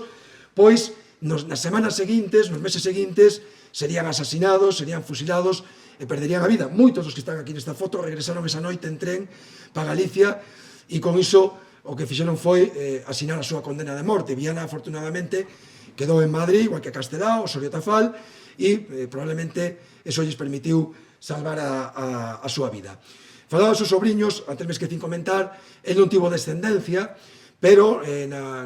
pois, nas semanas seguintes, nos meses seguintes, serían asasinados, serían fusilados e perderían a vida. Moitos dos que están aquí nesta foto regresaron esa noite en tren para Galicia e con iso o que fixeron foi asinar a súa condena de morte. Viana, afortunadamente, quedou en Madrid, igual que Castelao, Osorio Tafal, e probablemente eso lles permitiu salvar a súa vida. Falaba dos seus sobrinhos, antes me esquecín comentar, el non tivo descendencia, pero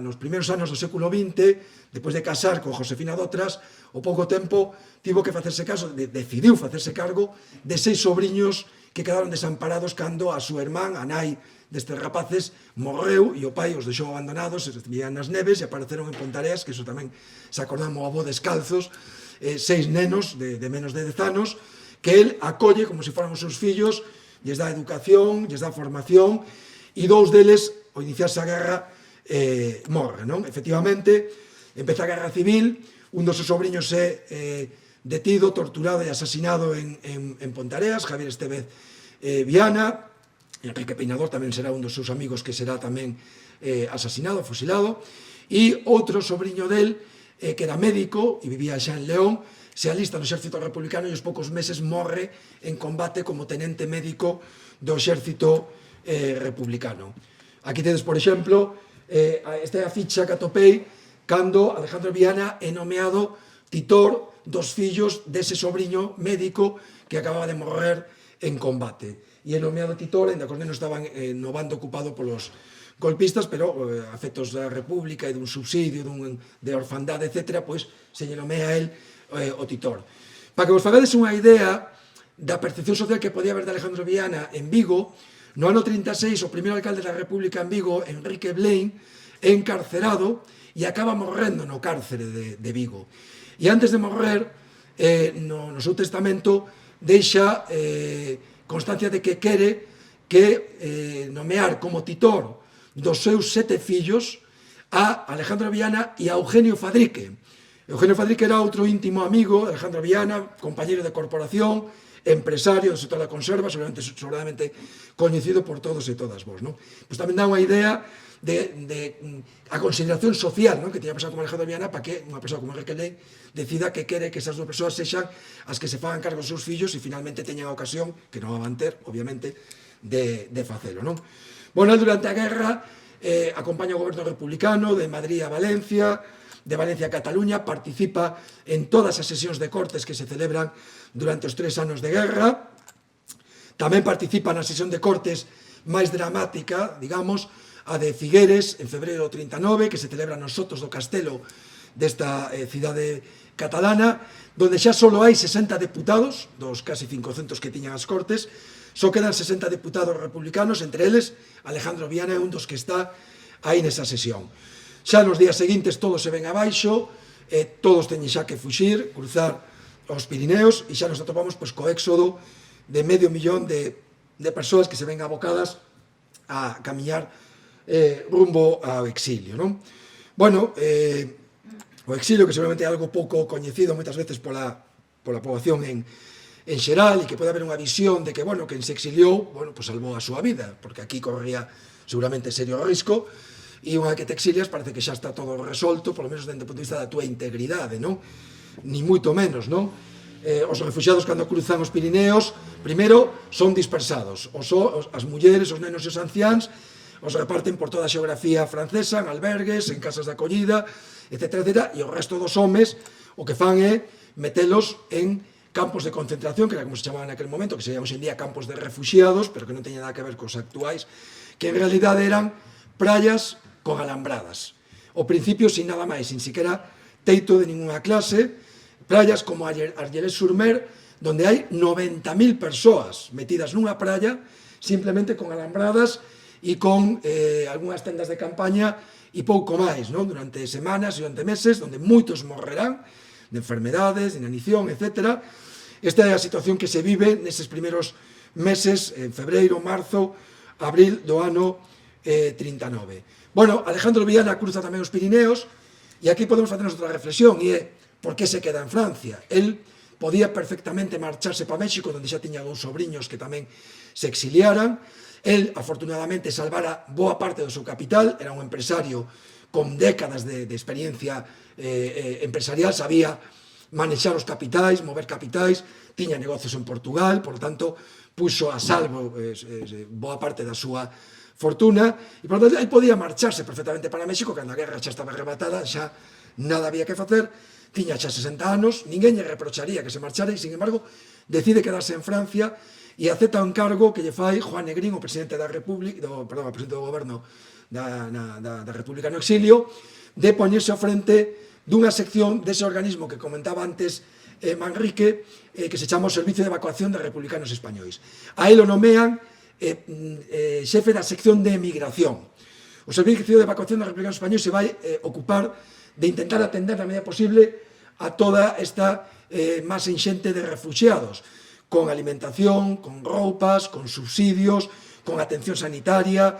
nos primeiros anos do século XX, despois de casar con Josefina Dotras, ao pouco tempo tivo que facerse caso, decidiu facerse cargo de 6 sobriños que quedaron desamparados cando a súa irmán, a nai destes rapaces, morreu e o pai os deixou abandonados, vivían nas neves e apareceron en Pontareas, que iso tamén se acordamos o avó descalzos, 6 nenos de menos de 10 anos, que el acolle como se foran os seus fillos, lles dá educación, lles dá formación, e 2 deles, ao iniciarse a guerra, morre, non? Efectivamente, empeza a guerra civil, un dos seus sobrinhos é detido, torturado e asasinado en Pontareas, Javier Estevez Viana, Enrique Peinador tamén será un dos seus amigos que será tamén asasinado, fusilado, e outro sobrinho del, que era médico e vivía xa en León, se alista no exército republicano e aos poucos meses morre en combate como tenente médico do exército republicano. Aquí tedes, por exemplo, esta é a ficha que atopei cando Alejandro Viana é nomeado titor dos fillos dese sobrinho médico que acababa de morrer en combate. E é nomeado titor, ainda que os nenos estaban no bando ocupado polos golpistas, pero a efectos da República e dun subsidio, de orfandade, etc., pois se lle nomea a él o titor. Para que vos fagades unha idea da percepción social que podía haber de Alejandro Viana en Vigo, no ano 36, o primeiro alcalde da República en Vigo, Enrique Blaine, é encarcerado e acaba morrendo no cárcere de Vigo. E antes de morrer, no seu testamento, deixa constancia de que quere que nomear como titor dos seus 7 fillos a Alejandro Viana e a Eugenio Fadrique. Eugenio Fadrique era outro íntimo amigo de Alejandro Viana, compañeiro de corporación, empresario do sector da conserva, seguramente coñecido por todos e todas vos, non? Pois tamén dá unha idea de a consideración social, non? Que tiña persoa como Alejandro Viana para que unha persoa como Enrique Blaine decida que quere que esas 2 persoas sexan as que se fagan cargo dos seus fillos e finalmente teñan a ocasión, que non van ter, obviamente, de facelo, non? Bueno, durante a guerra acompaña o goberno republicano de Madrid a Valencia, de Valencia a Cataluña, participa en todas as sesións de cortes que se celebran durante os 3 anos de guerra, tamén participa na sesión de cortes máis dramática, digamos, a de Figueres, en febreiro 39, que se celebra nos Sotos do Castelo desta cidade catalana, donde xa só hai 60 deputados, dos casi 500 que tiñan as cortes, só quedan 60 deputados republicanos, entre eles Alejandro Viana é un dos que está aí nesa sesión. Xa nos días seguintes todos se ven abaixo, todos teñen xa que fuxir, cruzar os Pirineos, e xa nos atopamos co éxodo de medio millón de persoas que se ven abocadas a camiñar rumbo ao exilio, non? Bueno, o exilio, que seguramente é algo pouco coñecido moitas veces pola poboación en xeral, e que pode haber unha visión de que, bueno, quen se exiliou, bueno, pues salvou a súa vida, porque aquí corría seguramente serio risco, e unha que te exilias parece que xa está todo resolto, polo menos dentro do punto de vista da túa integridade, non? Ni moito menos, non? Os refugiados cando cruzan os Pirineos Primeiro, son dispersados. As mulleres, os nenos e os anciáns os reparten por toda a xeografía francesa, en albergues, en casas de acollida, etc. E o resto dos homes o que fan é metelos en campos de concentración, que era como se chamaban naquele momento, que se llaman hoxe en día campos de refugiados, pero que non teñen nada que ver cos actuais, que en realidade eran praias con alambradas. Ao principio, sin nada máis, sin siquiera teito de ninguna clase, praias como Argelès-sur-Mer, donde hai 90.000 persoas metidas nunha praia, simplemente con alambradas e con algunhas tendas de campaña e pouco máis, non? Durante semanas e durante meses, donde moitos morrerán de enfermedades, de inanición, etc. Esta é a situación que se vive neses primeiros meses, en febreiro, marzo, abril do ano 39. Bueno, Alejandro Viana cruza tamén os Pirineos, e aquí podemos facernos outra reflexión, e é por que se queda en Francia. El podía perfectamente marcharse para México, onde xa tiña dous sobriños que tamén se exiliaran. El, afortunadamente, salvara boa parte do seu capital, era un empresario con décadas de experiencia empresarial, sabía manexar os capitais, mover capitais, tiña negocios en Portugal, por lo tanto, puxo a salvo boa parte da súa fortuna, e por lo tanto, aí podía marcharse perfectamente para México, cando a guerra xa estaba rematada, xa nada había que facer, tiña xa 60 anos, ninguén lle reprocharía que se marchara, e, sin embargo, decide quedarse en Francia e acepta un cargo que lle fai Juan Negrín, o presidente da República, o presidente do goberno da República no exilio, de poñerse ao frente dunha sección dese organismo que comentaba antes Manrique, que se chama o Servicio de Evacuación de Republicanos Españois. A él o nomean xefe da sección de emigración. O Servicio de Evacuación de Republicanos Españois se vai ocupar de intentar atender na medida posible a toda esta masa enxente de refugiados, con alimentación, con roupas, con subsidios, con atención sanitaria,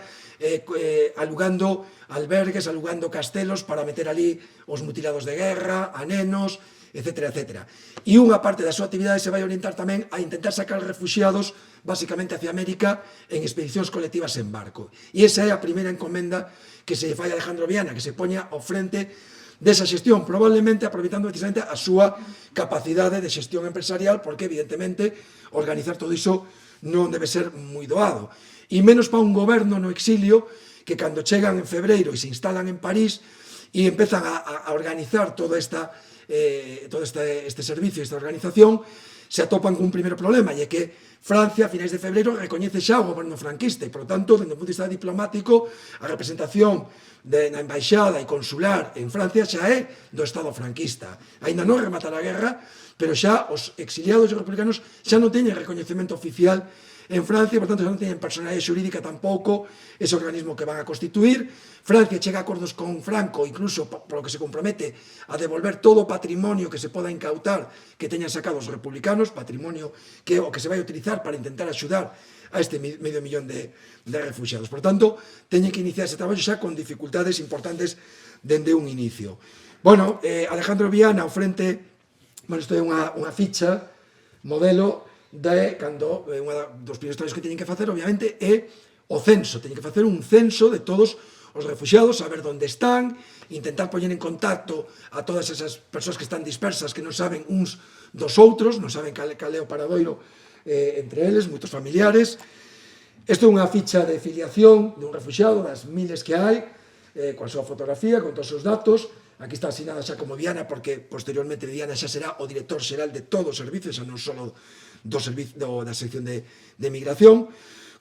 alugando albergues, alugando castelos para meter ali os mutilados de guerra, a nenos, etc. E unha parte da súa actividade se vai orientar tamén a intentar sacar refugiados basicamente hacia América en expedicións colectivas en barco. E esa é a primeira encomenda que se fai a Alejandro Viana, que se poña ao frente desa xestión, probablemente aproveitando precisamente a súa capacidade de xestión empresarial, porque evidentemente organizar todo iso non debe ser moi doado. E menos para un goberno no exilio que cando chegan en febreiro e se instalan en París e empezan a organizar todo este servicio, esta organización, se atopan cun primeiro problema, e é que Francia, a finais de febreiro, recoñece xa o goberno franquista, e, por tanto, dende o punto de vista diplomático, a representación na embaixada e consular en Francia xa é do Estado franquista. Ainda non rematara a guerra, pero xa os exiliados e republicanos xa non teñen recoñecemento oficial en Francia, por tanto, xa non teñen personalidade xurídica tampouco ese organismo que van a constituir. Francia chega a acordos con Franco, incluso polo que se compromete a devolver todo o patrimonio que se poda incautar que teñan sacado os republicanos, patrimonio que o que se vai utilizar para intentar axudar a este medio millón de refugiados. Por tanto, teñen que iniciar ese traballo xa con dificultades importantes dende un inicio. Bueno, Alejandro Viana, ao frente, isto é unha ficha, modelo, de cando unha dos primeiros traballos que teñen que facer, obviamente, é o censo. Teñen que facer un censo de todos os refugiados, saber onde están, intentar poñer en contacto a todas esas persoas que están dispersas, que non saben uns dos outros, non saben cal é o paradoiro entre eles, moitos familiares. Isto é unha ficha de filiación dun refugiado, das miles que hai, coa súa fotografía, con todos os seus datos. Aquí está asinada xa como Viana, porque posteriormente Viana xa será o director xeral de todo o servicio, xa non só da sección de migración.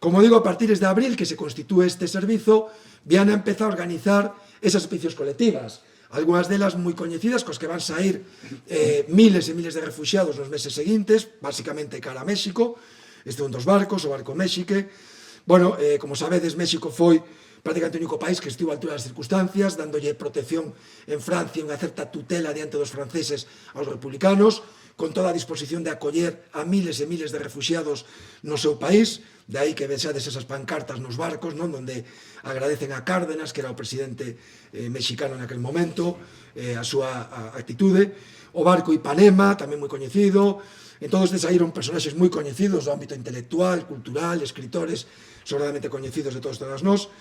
Como digo, a partir de abril, que se constitúe este servizo, Viana empeza a organizar esas expedicións colectivas, algunhas delas moi coñecidas, cos que van sair miles e miles de refugiados nos meses seguintes, basicamente cara a México. Este é un dos barcos, o barco Méxique. Bueno, como sabedes, México foi prácticamente o único país que estivo a altura das circunstancias, dándolle protección en Francia, unha certa tutela diante dos franceses aos republicanos, con toda a disposición de acoller a miles e miles de refugiados no seu país. De aí que vexades esas pancartas nos barcos, non, onde agradecen a Cárdenas, que era o presidente mexicano naquele momento, a súa actitude. O barco Ipanema, tamén moi coñecido. En todos estes saíron personaxes moi coñecidos do ámbito intelectual, cultural, escritores sobradamente coñecidos de todos nós.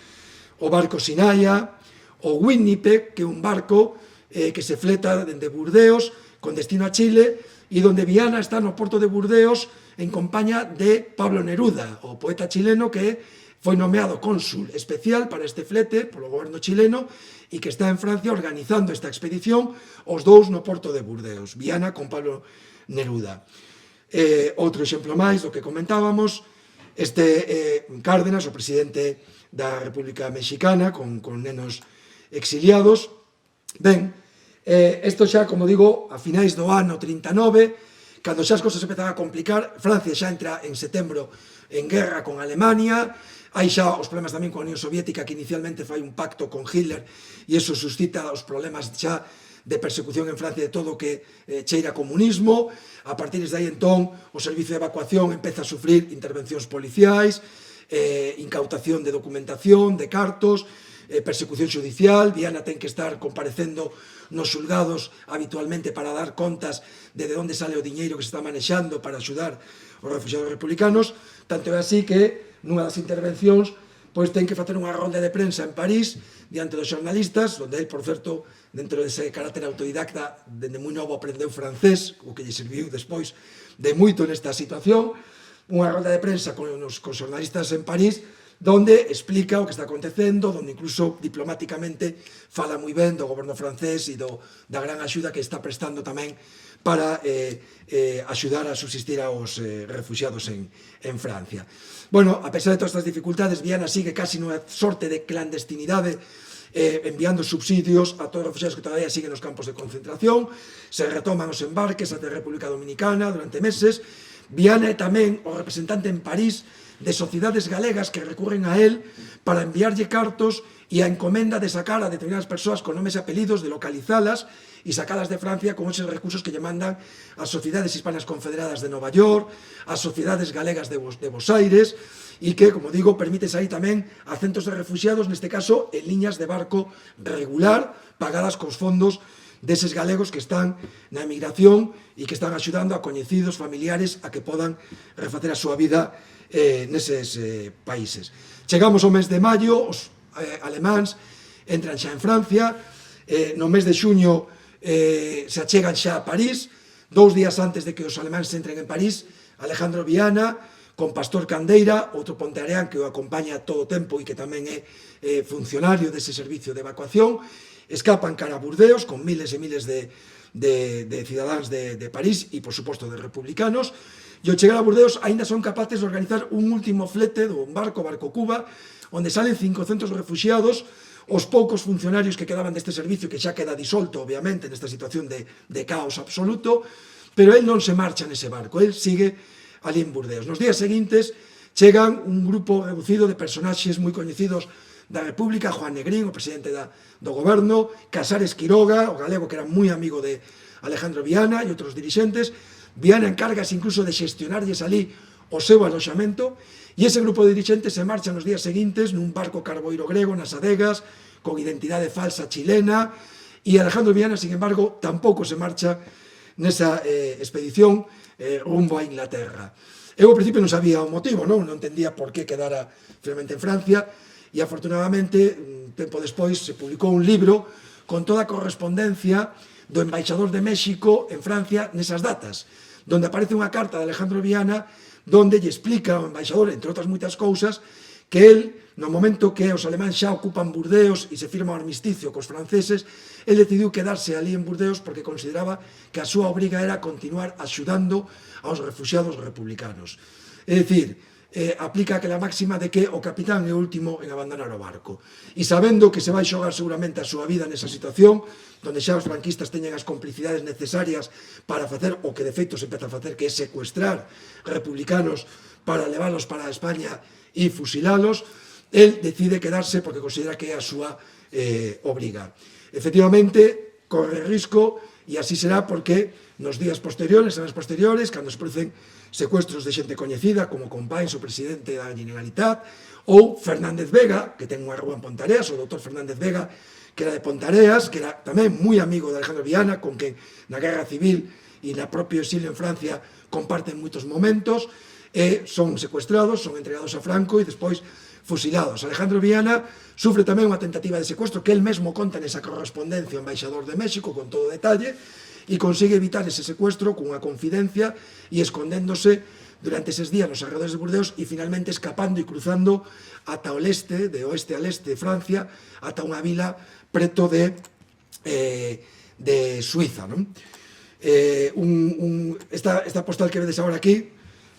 O barco Sinaya, o Winnipeg, que é un barco que se fleta dende Burdeos con destino a Chile, e donde Viana está no porto de Burdeos en compañía de Pablo Neruda, o poeta chileno que foi nomeado cónsul especial para este flete polo goberno chileno e que está en Francia organizando esta expedición, os dous no porto de Burdeos, Viana con Pablo Neruda. Outro exemplo máis do que comentábamos, Cárdenas, o presidente da República Mexicana, con nenos exiliados. Ben, isto xa, como digo, a finais do ano 39, cando xa as cosas empezan a complicar, Francia xa entra en setembro en guerra con Alemania, hai xa os problemas tamén con a Unión Soviética, que inicialmente fai un pacto con Hitler, e iso suscita os problemas xa de persecución en Francia de todo o que cheira comunismo. A partir de aí, entón, o servicio de evacuación empeza a sufrir intervencións policiais, incautación de documentación, de cartos, persecución judicial. Viana ten que estar comparecendo nos xulgados habitualmente para dar contas de onde sale o diñeiro que se está manexando para axudar os refugiados republicanos. Tanto é así que nunha das intervencións pois ten que facer unha ronda de prensa en París diante dos xornalistas, onde ele, por certo, dentro dese carácter autodidacta, dende moi novo aprendeu francés, o que lle serviu despois de moito nesta situación. Unha ronda de prensa con xornalistas en París, donde explica o que está acontecendo, donde incluso diplomáticamente fala moi ben do goberno francés e da gran axuda que está prestando tamén para axudar a subsistir aos refugiados en Francia. Bueno, a pesar de todas estas dificultades, Viana sigue casi nunha sorte de clandestinidade, enviando subsidios a todos os refugiados que todavía siguen nos campos de concentración. Se retoman os embarques ante a República Dominicana durante meses. Viana é tamén o representante en París de sociedades galegas que recurren a él para enviarlle cartos e a encomenda de sacar a determinadas persoas con nomes e apelidos, de localizalas e sacalas de Francia con esos recursos que lle mandan as sociedades hispanas confederadas de Nova York, as sociedades galegas de Bos Aires, e que, como digo, permite sair tamén a centos de refugiados, neste caso en liñas de barco regular, pagadas cos fondos deses galegos que están na emigración e que están axudando a coñecidos, familiares, a que podan refacer a súa vida neses países. Chegamos ao mes de maio, os alemáns entran xa en Francia, no mes de xuño se achegan xa a París. 2 días antes de que os alemáns entren en París, Alejandro Viana, con Pastor Candeira, outro ponteareán que o acompaña todo o tempo e que tamén é funcionario dese servicio de evacuación, escapan cara a Burdeos con miles e miles de cidadáns de París e, por suposto, de republicanos, e ao chegar a Burdeos aínda son capaces de organizar un último flete dun Barco Cuba, onde salen 500 refugiados, os poucos funcionarios que quedaban deste servicio, que xa queda disolto, obviamente, nesta situación de caos absoluto, pero el non se marcha nese barco, el sigue ali en Burdeos. Nos días seguintes chegan un grupo reducido de personaxes moi coñecidos da República, Juan Negrín, o presidente do goberno, Casares Quiroga, o galego que era moi amigo de Alejandro Viana e outros dirixentes. Viana encárgase incluso de xestionarlles ali o seu aloxamento, e ese grupo de dirixentes se marcha nos días seguintes nun barco carboiro grego nas adegas, con identidade falsa chilena, e Alejandro Viana, sin embargo, tampouco se marcha nesa expedición rumbo a Inglaterra. Eu ao principio non sabía o motivo, non entendía por que quedara finalmente en Francia, e afortunadamente, un tempo despois, se publicou un libro con toda a correspondencia do embaixador de México en Francia nesas datas, donde aparece unha carta de Alejandro Viana donde lle explica ao embaixador, entre outras moitas cousas, que el, no momento que os alemáns xa ocupan Burdeos e se firma o armisticio cos franceses, el decidiu quedarse ali en Burdeos porque consideraba que a súa obriga era continuar axudando aos refugiados republicanos. É dicir, aplica aquela máxima de que o capitán é o último en abandonar o barco. E sabendo que se vai xogar seguramente a súa vida nesa situación, donde xa os franquistas teñen as complicidades necesarias para facer o que de feito se empeza a facer, que é secuestrar republicanos para leválos para España e fusilalos, el decide quedarse porque considera que é a súa obriga. Efectivamente, corre risco, e así será porque nos días posteriores, anos posteriores, cando se producen secuestros de xente coñecida, como Companys, o presidente da Generalitat, ou Fernández Vega, que ten unha rúa en Pontareas, o doutor Fernández Vega, que era de Pontareas, que era tamén moi amigo de Alejandro Viana, con que na Guerra Civil e na propio exilio en Francia comparten moitos momentos, e son secuestrados, son entregados a Franco e despois fusilados. Alejandro Viana sufre tamén unha tentativa de secuestro que el mesmo conta nesa correspondencia ao embaixador de México con todo detalle, e consigue evitar ese secuestro cunha confidencia e escondéndose durante eses días nos arredores de Burdeos e finalmente escapando e cruzando ata o leste, de oeste a leste de Francia, ata unha vila preto de Suiza, non? Esta postal que vedes agora aquí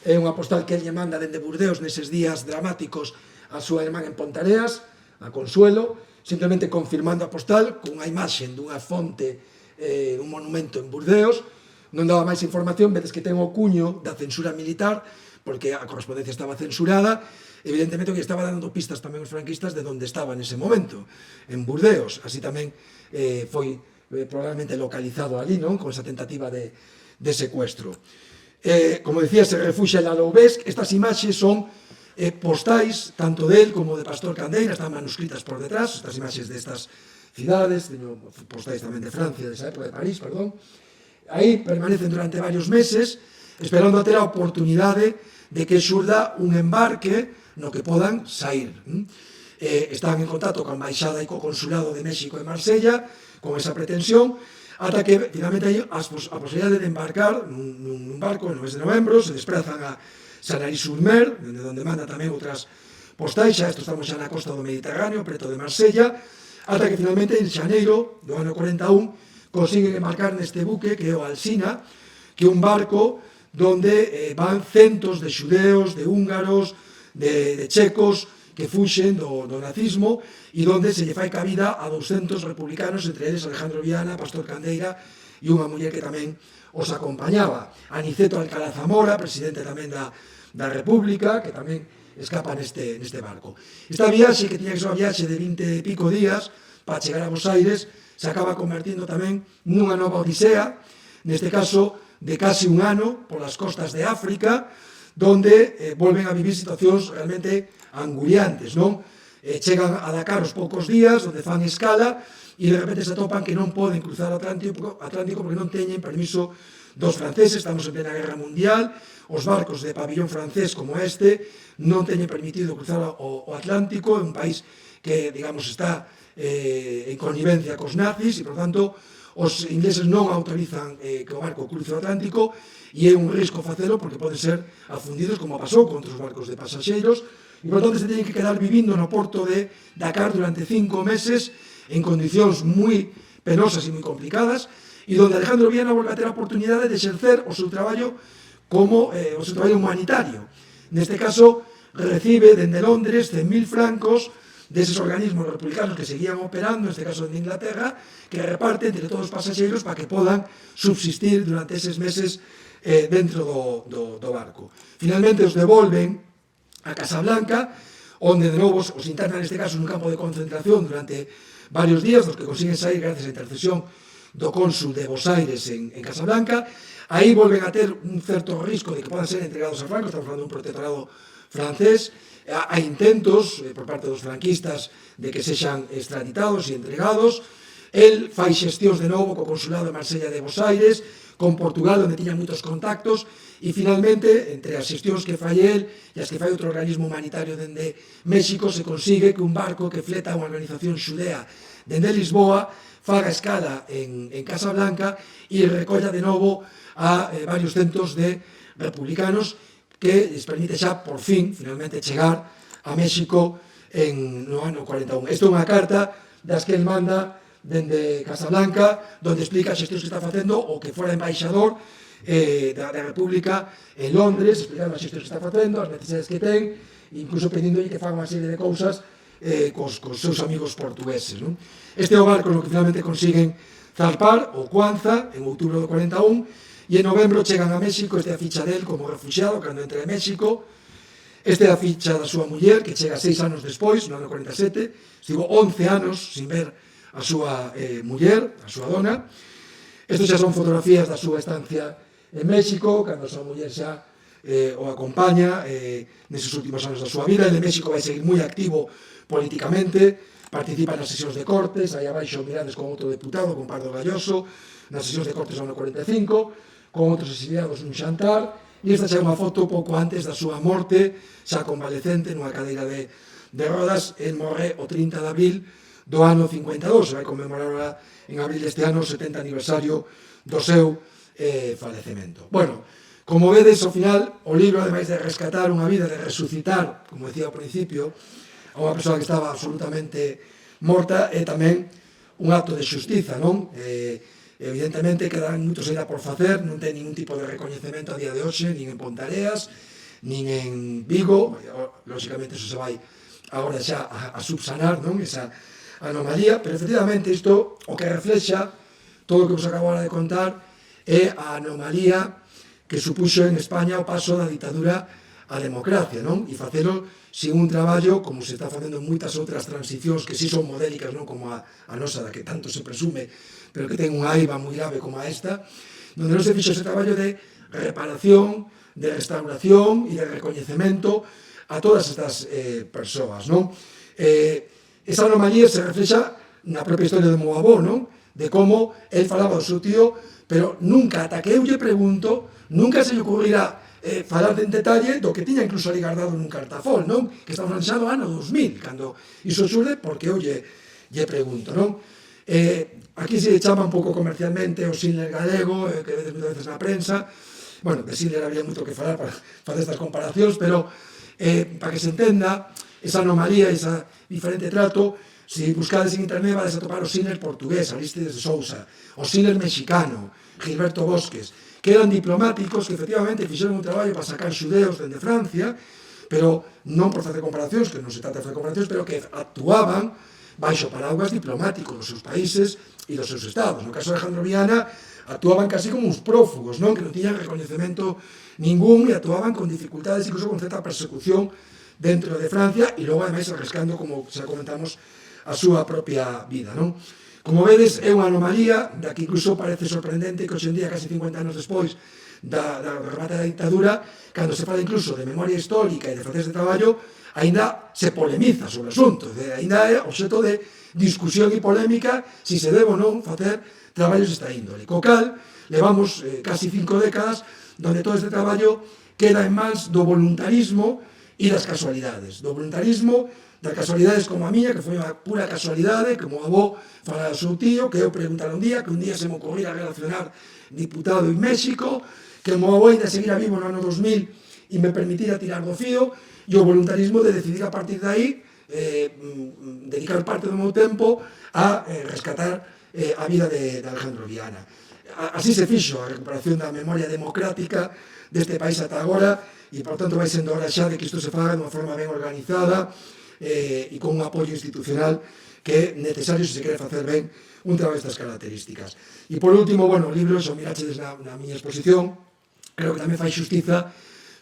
é unha postal que ele manda dende Burdeos neses días dramáticos a súa irmán en Pontareas, a Consuelo, simplemente confirmando a postal cunha imaxe dunha fonte, un monumento en Burdeos. Non daba máis información, vedes que ten o cuño da censura militar, porque a correspondencia estaba censurada, evidentemente que estaba dando pistas tamén os franquistas de onde estaba nese momento, en Burdeos. Así tamén foi probablemente localizado ali, non? Con esa tentativa de secuestro. Como decía, se refuxa en la Loubesc. Estas imaxes son postais, tanto del como de Pastor Candeira, están manuscritas por detrás, estas imaxes destas cidades, postais tamén de Francia, desa época, de París, perdón. Aí permanecen durante varios meses, esperando a ter a oportunidade de que xurda un embarque no que podan sair. Están en contacto coa Embaixada e co Consulado de México e Marsella, con esa pretensión, ata que finalmente hai a posibilidade de embarcar nun barco no mes de novembro, se desprazan a Sanary-sur-Mer, onde manda tamén outras postais, xa estamos xa na costa do Mediterráneo, preto de Marsella, ata que finalmente en xaneiro do ano 41 consiguen embarcar neste buque que é o Alsina, que é un barco donde van centos de xudeos, de húngaros, de checos que fuxen do nazismo e donde se lle fai cabida a 200 republicanos, entre eles Alejandro Viana, Pastor Candeira e unha muller que tamén os acompañaba. Aniceto Alcalá Zamora, presidente tamén da República, que tamén escapa neste barco. Esta viaxe, que tiña que ser unha viaxe de 20 e pico días para chegar a Bos Aires, se acaba convertindo tamén nunha nova odisea, neste caso de casi un ano, polas costas de África, donde volven a vivir situacións realmente anguliantes, non? Chegan a Dakar os poucos días, onde fan escala, e de repente se atopan que non poden cruzar o Atlántico porque non teñen permiso dos franceses. Estamos en plena guerra mundial, os barcos de pabillón francés como este non teñen permitido cruzar o Atlántico, é un país que, digamos, está en connivencia cos nazis, e, por tanto, os ingleses non autorizan que o barco cruce o Atlántico, e é un risco facelo porque poden ser afundidos, como pasou con outros barcos de pasaxeiros, e, por tanto, se teñen que quedar vivindo no porto de Dakar durante 5 meses en condicións moi penosas e moi complicadas, e donde Alejandro Viana volve a ter a oportunidade de exercer o seu traballo como o seu traballo humanitario. Neste caso, recibe dende Londres 100.000 francos deses organismos republicanos que seguían operando, neste caso de Inglaterra, que reparte entre todos os pasaxeiros para que podan subsistir durante eses meses dentro do barco. Finalmente os devolven a Casablanca, onde de novo os internan neste caso nun campo de concentración durante varios días, dos que consiguen sair gracias á intercesión do cónsul de Bos Aires en Casablanca. Aí volven a ter un certo risco de que podan ser entregados a Franco, estamos falando dun protectorado francés. Hai intentos por parte dos franquistas de que sexan extraditados e entregados. El fai xestións de novo co Consulado de Marsella de Bos Aires, con Portugal, onde tiña moitos contactos, e finalmente, entre as xestións que fai el e as que fai outro organismo humanitario dende México, se consigue que un barco que fleta unha organización xudea dende Lisboa faga escala en Casablanca e recolla de novo a varios centos de republicanos que les permite xa, por fin, finalmente, chegar a México no ano 41. Isto é unha carta das que el manda dende Casablanca, donde explica as xestións que está facendo o que fora embaixador da República en Londres, explicando as xestións que está facendo, as necesidades que ten, incluso pedíndolle que faga unha serie de cousas cos seus amigos portugueses. Este é o barco no que finalmente consiguen zarpar, o Cuanza, en outubro do 41, e en novembro chegan a México. Este é a ficha del como refuxiado cando entra a México. Este é a ficha da súa muller, que chega 6 anos despois, no ano 47, estivo 11 anos sin ver a súa muller, a súa dona. Estos xa son fotografías da súa estancia en México, cando a súa muller xa o acompaña neses últimos anos da súa vida. En México vai seguir moi activo políticamente, participa nas sesións de Cortes, aí abaixo mirades con outro deputado, con Pardo Galloso, nas sesións de Cortes no ano 45, con outros exiliados nun xantar, e esta xa é unha foto pouco antes da súa morte, xa convalecente nunha cadeira de rodas. El morre o 30 de abril do ano 52, se vai conmemorar en abril deste ano o 70 aniversario do seu falecemento. Bueno, como vedes, ao final, o libro, ademais de rescatar unha vida, de resucitar, como decía ao principio, a unha persoa que estaba absolutamente morta, é tamén un acto de xustiza, non? Evidentemente quedan moitos ainda por facer, non ten ningún tipo de recoñecemento a día de hoxe, nin en Pontareas, nin en Vigo, lógicamente eso se vai agora xa a subsanar, non? Esa anomalía, pero efectivamente isto o que reflexa todo o que vos acabo de contar é a anomalía que supuxo en España o paso da ditadura á democracia, non? E facelo sin un traballo como se está facendo en moitas outras transicións que sí son modélicas, non? Como a nosa, da que tanto se presume, pero que ten unha eiva moi grave como a esta, donde non se fixo ese traballo de reparación, de restauración e de recoñecemento a todas estas persoas, non? Esa anomalía se reflexa na propia historia de meu avó, non? De como el falaba do seu tío, pero nunca, ata que eu lle pregunto, nunca se lle ocurrirá falar en detalle do que tiña incluso ali guardado nun cartafol, non? Que estamos falando do ano 2000, cando iso xurde, porque eu lle pregunto, non? Aquí se chama un pouco comercialmente o Schindler galego, que moitas veces na prensa. Bueno, de Schindler había moito que falar para facer estas comparacións, pero para que se entenda esa anomalía, esa diferente trato, se buscades en internet vades a topar o Schindler portugués, Aristides de Sousa, o Schindler mexicano, Gilberto Bosques, que eran diplomáticos que efectivamente fixeron un traballo para sacar xudeos dende Francia, pero non por facer comparacións, que non se trata de facer comparacións, pero que actuaban baixo paraguas diplomáticos dos seus países e dos seus estados. No caso de Alejandro Viana, actuaban casi como uns prófugos, non? Que non tiñan recoñecemento ningún e actuaban con dificultades, incluso con certa persecución dentro de Francia e logo, ademais, arriscando, como xa comentamos, a súa propia vida, non? Como vedes, é unha anomalía, da que incluso parece sorprendente que hoxe en día, casi 50 anos despois da remate da dictadura, cando se fala incluso de memoria histórica e de facer este traballo, aínda se polemiza sobre o asunto, aínda é obxeto de discusión e polémica se se debe ou non facer traballos desta índole. Co cal, levamos casi 5 décadas donde todo este traballo queda en mans do voluntarismo e das casualidades. Do voluntarismo, das casualidades como a miña, que foi unha pura casualidade, que o meu avó fala do seu tío, que eu preguntara un día se me ocurrira relacionar diputado en México, que o meu avó ainda seguira vivo no ano 2000 e me permitira tirar do fío, e o voluntarismo de decidir a partir de aí dedicar parte do meu tempo a rescatar a vida de Alejandro Viana. Así se fixo a recuperación da memoria democrática deste país ata agora, e, por tanto, vai sendo hora xa de que isto se faga de unha forma ben organizada e con un apoio institucional que é necesario se se quere facer ben un traballo destas características. E, por último, bueno, o libro, xa o mirachedes na miña exposición, creo que tamén fai xustiza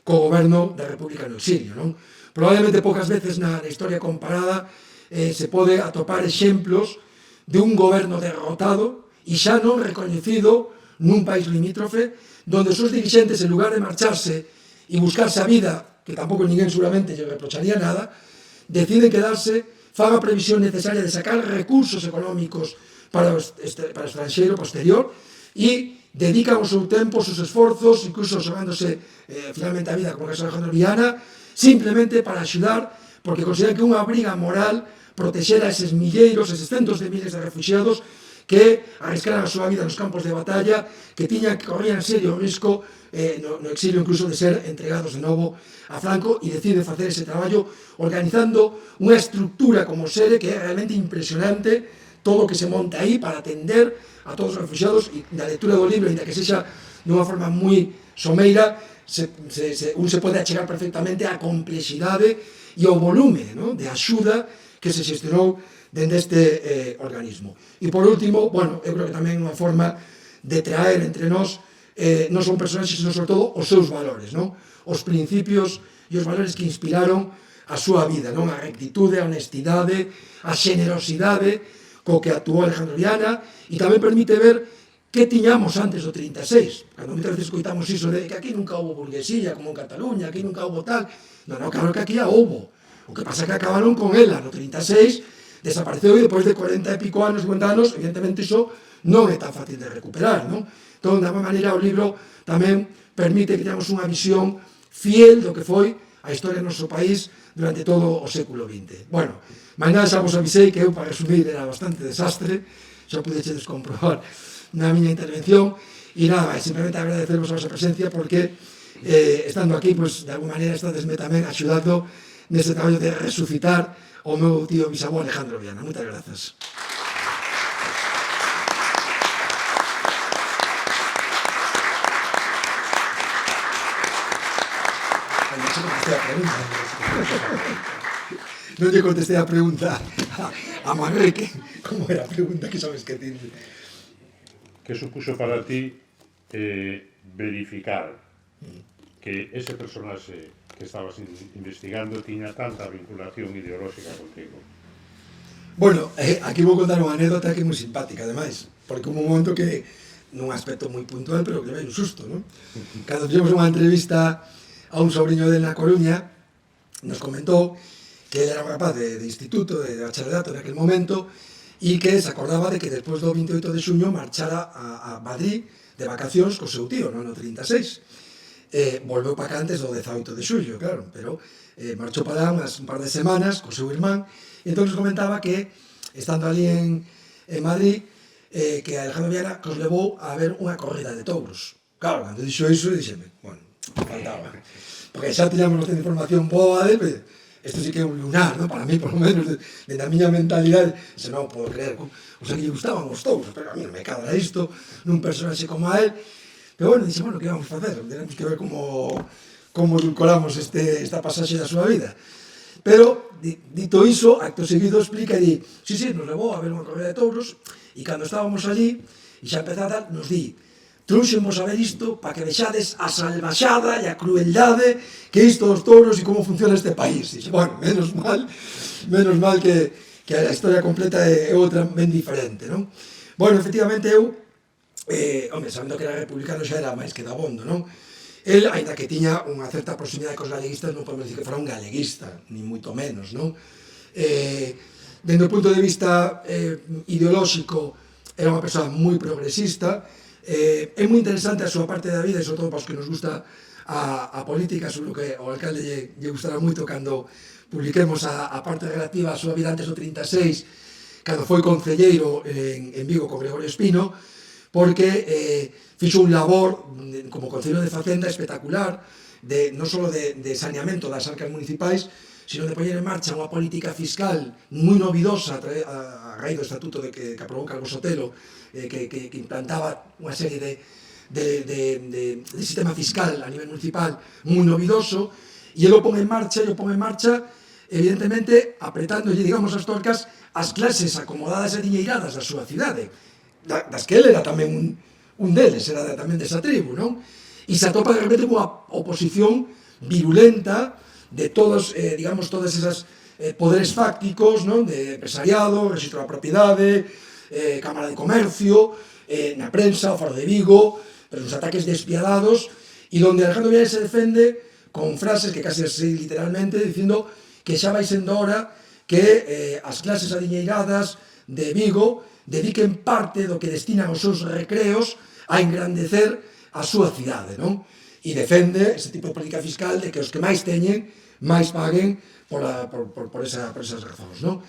co goberno da República no exilio, non? Probablemente poucas veces na historia comparada se pode atopar exemplos de un goberno derrotado e xa non recoñecido nun país limítrofe, donde os seus dirigentes, en lugar de marcharse e buscarse a vida, que tampouco ninguén seguramente lle reprocharía nada, deciden quedarse, fan a previsión necesaria de sacar recursos económicos para o estranxeiro posterior e dedican o seu tempo, os seus esforzos, incluso xogándose finalmente a vida, como o caso de Alejandro Viana, simplemente para axudar, porque consideran que unha obriga moral protexer a eses milleiros, eses centos de miles de refugiados que arriscaran a súa vida nos campos de batalla, que corrían serio risco no exilio incluso de ser entregados de novo a Franco, e decide facer ese traballo organizando unha estructura como sere que é realmente impresionante, todo o que se monta aí para atender a todos os refugiados, e na lectura do libro, ainda que sexa dunha forma moi someira, un se pode achegar perfectamente á complexidade e ao volume de axuda que se xestionou dende este organismo. E por último, bueno, eu creo que tamén unha forma de traer entre nós non son personaxes, senón sobre todo os seus valores, non? Os principios e os valores que inspiraron a súa vida, non? A rectitude, a honestidade, a xenerosidade co que actuou Alejandro Viana, e tamén permite ver que tiñamos antes do 36. Cando moitas veces coitamos iso de que aquí nunca houbo burguesía, como en Cataluña, aquí nunca houbo tal. Non, claro que aquí a houbo. O que pasa é que acabaron con ela no 36, desapareceu, e depois de 40 e pico anos, 50 anos, evidentemente iso non é tan fácil de recuperar, non? Entón, de alguma maneira, o libro tamén permite que teamos unha visión fiel do que foi a historia do noso país durante todo o século XX. Bueno, mañá xa vos avisei que eu, para resumir, era bastante desastre, xa pudechedes comprobar na miña intervención, e nada, simplemente agradecervos a vosa presencia, porque estando aquí, pues, de alguma maneira estadesme tamén axudando neste traballo de resucitar o meu tío bisavó Alejandro Viana. Moitas grazas. Non lle contestei a pregunta a Manrique. Como era a pregunta que sabes que tiene? Que supuxo para ti verificar que ese personaxe que estabas investigando tiña tanta vinculación ideolóxica contigo? Bueno, aquí vou contar unha anécdota que é moi simpática, ademais, porque un momento que, nun aspecto moi puntual, pero que levei un susto, non? Cando tivemos unha entrevista a un sobrinho dele na Coruña, nos comentou que ele era un rapaz de instituto, de bacharelato en aquel momento, e que se acordaba de que despois do 28 de xuño marchara a Madrid de vacacións co seu tío, no ano 36. Volveu para cá antes do 18 de xullo, claro, pero marchou para lá un par de semanas co seu irmán, e entón nos comentaba que, estando ali en Madrid, que Alejandro Viana os levou a ver unha corrida de touros. Claro, cando dixo iso, dixeme, bueno, faltaba. Porque xa tiñamos nosa información boa de, isto sí que é un lunar, ¿no? Para mí, por lo menos, de a miña mentalidade, se non podo creer, o sea, que lle gustaban os touros, pero a mí non me cadra isto, nun personaxe como a él. Pero bueno, dixe, bueno, que vamos a facer? Tenemos que ver como edulcoramos esta pasaxe da súa vida. Pero, dito iso, acto seguido explica e di, sí, nos levou a ver unha corrida de touros, e cando estábamos allí, e xa empezada, nos di, trouxemos a ver isto para que vexades a salvaxada e a crueldade que isto dos touros e como funciona este país. E dixe, bueno, menos mal que a historia completa é outra ben diferente, non? Bueno, efectivamente, eu, sabendo que era republicano xa era máis que dabondo, non? El, aínda que tiña unha certa proximidade cos galeguistas, non podemos dicir que fora un galeguista, ni moito menos, non? Dende o punto de vista ideolóxico, era unha persoa moi progresista. É moi interesante a súa parte da vida, e sobre todo para os que nos gusta a política, sobre o que ao alcalde lle gustará moito cando publiquemos a parte relativa á súa vida antes do 36, cando foi concelleiro en Vigo con Gregorio Espino, porque fixo un labor como concelleiro de Facenda espectacular, non só de saneamento das arcas municipais, sino de poñer en marcha unha política fiscal moi novidosa a raíz do estatuto que aprobou Calvo Sotelo, que implantaba unha serie de sistema fiscal a nivel municipal moi novidoso, e ele o pon en marcha, evidentemente, apretándolle, digamos, as torcas ás clases acomodadas e diñeiradas da súa cidade, das que ele era tamén un deles, era tamén desa tribu, non? E se atopa de repente unha oposición virulenta de todos, digamos, todas esas poderes fácticos, non? De empresariado, registro da propiedade, Cámara de Comercio, na prensa, o Faro de Vigo, pero uns ataques despiadados, e donde Alejandro Viana se defende con frases que casi así literalmente, dicindo que xa vai sendo hora que as clases adiñeiradas de Vigo dediquen parte do que destinan os seus recreos a engrandecer a súa cidade, non? E defende ese tipo de política fiscal de que os que máis teñen, máis paguen por esas razóns, non?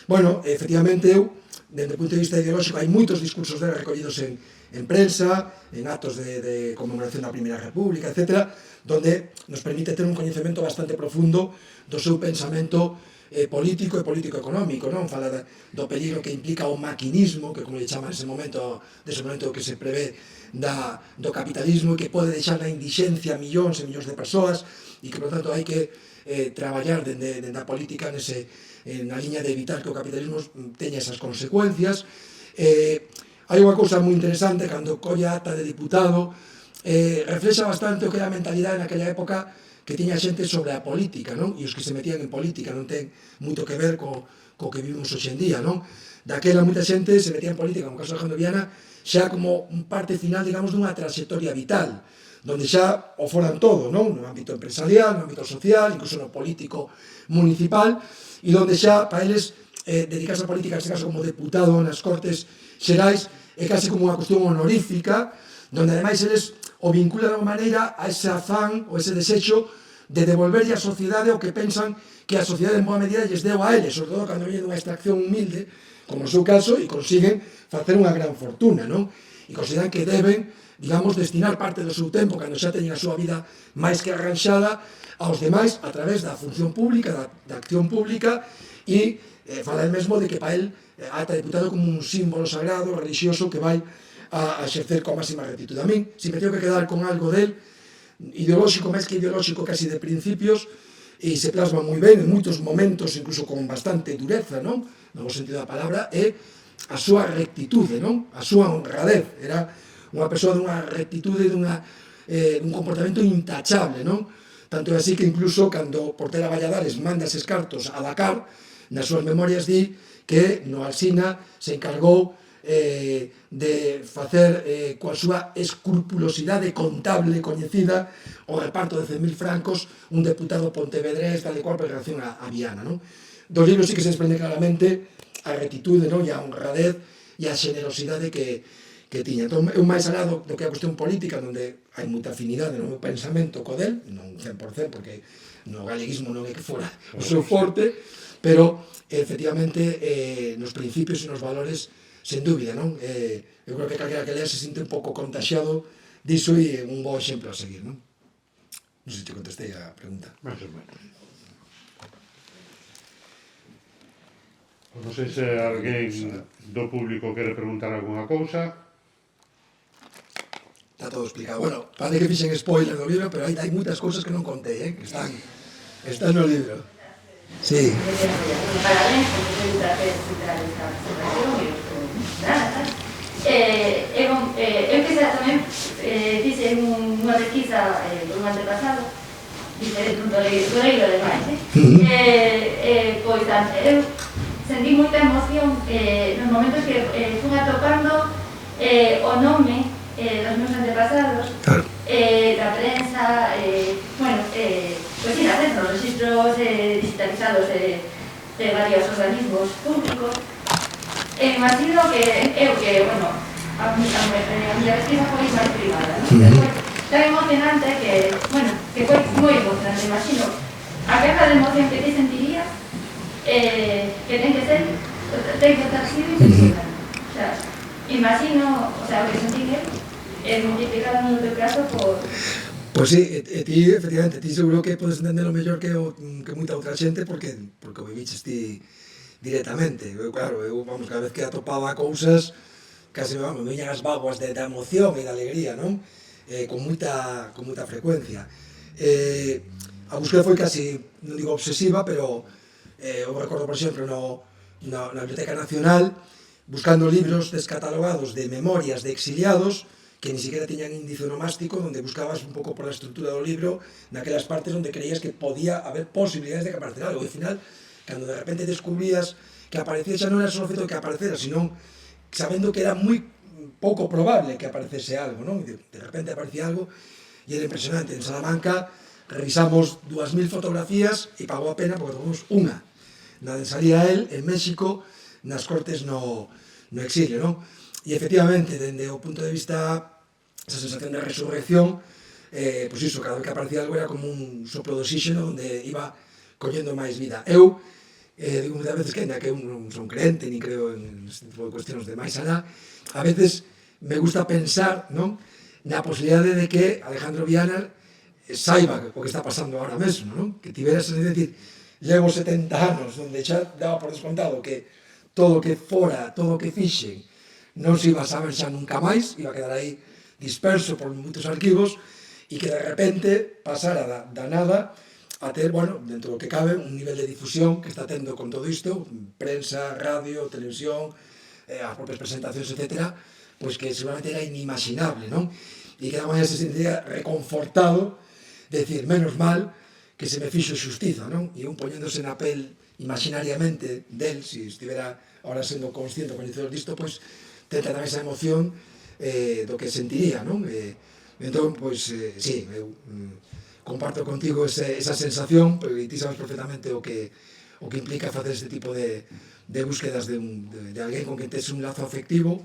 Bueno, efectivamente, eu, dende o punto de vista ideolóxico, hai moitos discursos dele recollidos en prensa, en actos de conmemoración da Primeira República, etc., donde nos permite ter un coñecemento bastante profundo do seu pensamento político e político-económico, non? Fala do peligro que implica o maquinismo, que como lle chaman nese momento que se prevé do capitalismo, que pode deixar na indixencia millóns e millóns de persoas, e que, por tanto, hai que traballar dende a política na liña de evitar que o capitalismo teña esas consecuencias. Hai unha cousa moi interesante, cando colla ata de diputado, reflexa bastante o que era a mentalidade naquela época que tiña xente sobre a política, non? E os que se metían en política non ten moito que ver co que vivimos hoxe en día, non? Daquela moita xente se metía en política, como o caso de Alejandro Viana, xa como parte final, digamos, dunha trayectoria vital, donde xa o foran todo, non? No ámbito empresarial, no ámbito social, incluso no político municipal, e donde xa, para eles, dedicarse a política, en este caso como deputado nas Cortes Xerais, é casi como unha cuestión honorífica, donde ademais eles o vinculan de alguma maneira a ese afán ou ese desexo de devolverlle á sociedade o que pensan que a sociedade en boa medida lles deu a eles, sobre todo cando viñen dunha extracción humilde, como o seu caso, e consiguen facer unha gran fortuna, non? e consideran que deben, digamos, destinar parte do seu tempo, cando xa teñen a súa vida máis que arranxada, aos demais a través da función pública, da acción pública, e fala el mesmo de que para el a ata deputado como un símbolo sagrado, religioso, que vai a exercer con máxima rectitud. A min, se me tengo que quedar con algo del, ideolóxico, máis que ideolóxico, casi de principios, e se plasma moi ben en moitos momentos, incluso con bastante dureza, non? No sentido da palabra, é a súa rectitude, non? A súa honradez. Era unha persoa dunha rectitude, dun comportamento intachable, non? Tanto é así que incluso cando Portela Valladares manda eses cartos a Dakar, nas súas memorias di que no Alsina se encargou de facer coa súa escrupulosidade contable coñecida o reparto de 100.000 francos un deputado pontevedrés tal e cual por relación a Viana, non? Dos libros sí que se desprende claramente a rectitude, non? E a honradez e a xenerosidade que tiña. Entón, eu máis alá do que a cuestión política, onde hai moita afinidade no meu pensamento co del, non 100%, porque no galeguismo non é que fora o seu forte, pero efectivamente nos principios e nos valores, sen dúbida, non? Eu creo que calquera que lea se sinte un pouco contaxiado diso e un bo exemplo a seguir, non? Non sei se te contestei a pregunta. Máis ou menos. Non sei se alguén do público quere preguntar algunha cousa. Está todo explicado. Bueno, parece que fixen spoiler do libro, pero hai moitas cousas que non contei, que están no libro. Sí. Parabéns, porque foi un placer escutar esta presentación. Eu que xa tamén fixe unha pesquisa por un antepasado, diferente do leiro ademais, pois eu sentí moita emoción nos momentos que fun atopando o nome dos meus antepasados, da prensa, bueno, pois sí, da los registros digitalizados de varios organismos públicos. Imagino que bueno, a miña pesquisa foi máis privada, non? Tan emocionante que, bueno, que foi moi emocionante, imagino a carga de emoción que te sentirías, que ten que estar sido impresionante. O sea, imagino, o sea, o que sentí multiplicado no teu caso por... Pois sí, ti, efectivamente, ti seguro que podes entender o mellor que moita outra xente porque o viviches ti directamente. Claro, vamos, cada vez que atopaba cousas, case me veñan as vaguas da emoción e da alegría, non? Con moita frecuencia. A búsqueda foi casi, non digo obsesiva, pero eu recordo, por exemplo, na Biblioteca Nacional, buscando libros descatalogados de memorias de exiliados que ni siquiera tiñan índice onomástico, onde buscabas un pouco por a estrutura do libro naquelas partes onde creías que podía haber posibilidades de que aparecera algo. E ao final, cando de repente descubrías que aparecía, xa non era só o feito de que aparecera, sino sabendo que era moi pouco probable que aparecese algo, non? De repente aparecía algo e era impresionante. En Salamanca revisamos 2000 fotografías e pagou a pena porque tomamos unha, na de salía él en México nas cortes no exilio, non? E efectivamente, dende o punto de vista esa sensación de resurrección, pois iso, cada vez que aparecía algo era como un soplo de oxígeno onde iba collendo máis vida. Eu digo muitas veces que ainda que eu non son creente ni creo en este tipo de cuestións de máis alá, a veces me gusta pensar, non, na posibilidade de que Alejandro Viana saiba o que está pasando ahora mesmo, non? Que tivera esa sensación de decir, levo 70 anos onde xa daba por descontado que todo o que fora, todo o que fixen non se iba a saber xa nunca máis, iba a quedar aí disperso por moitos arquivos, e que de repente pasara da nada a ter, bueno, dentro do que cabe, un nivel de difusión que está tendo con todo isto, prensa, radio, televisión, as propias presentacións, etc., pois que seguramente era inimaginable, non? E que da maneira se sentiría reconfortado de decir, menos mal que se me fixo xustiza, non? E un poñéndose na pel imaginariamente del, se estivera ahora sendo consciente o coñecedor disto, pois tenta tamén esa emoción do que sentiría, non? Entón, pois, sí, eu comparto contigo esa sensación, porque ti sabes perfectamente o que implica facer este tipo de búsquedas de alguén con que tes un lazo afectivo,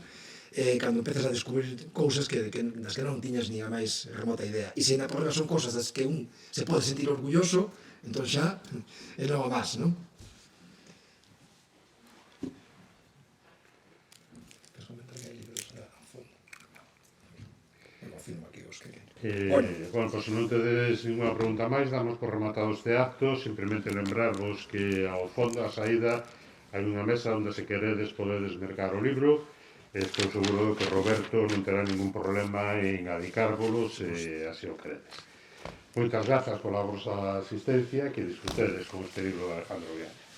cando empezas a descubrir cousas das que non tiñas ni a máis remota idea. E se na porra son cousas das que un se pode sentir orgulloso, entón xa é logo máis, non? Bueno, pois se non tedes ninguna pregunta máis, damos por rematado este acto. Simplemente lembrarvos que ao fondo, a saída, hai unha mesa onde se queredes podedes mercar o libro. Estou seguro que Roberto non terá ningún problema en adicárvolo se así o queredes. Moitas grazas pola vosa asistencia, que disfrutedes con este libro de Alejandro Viana.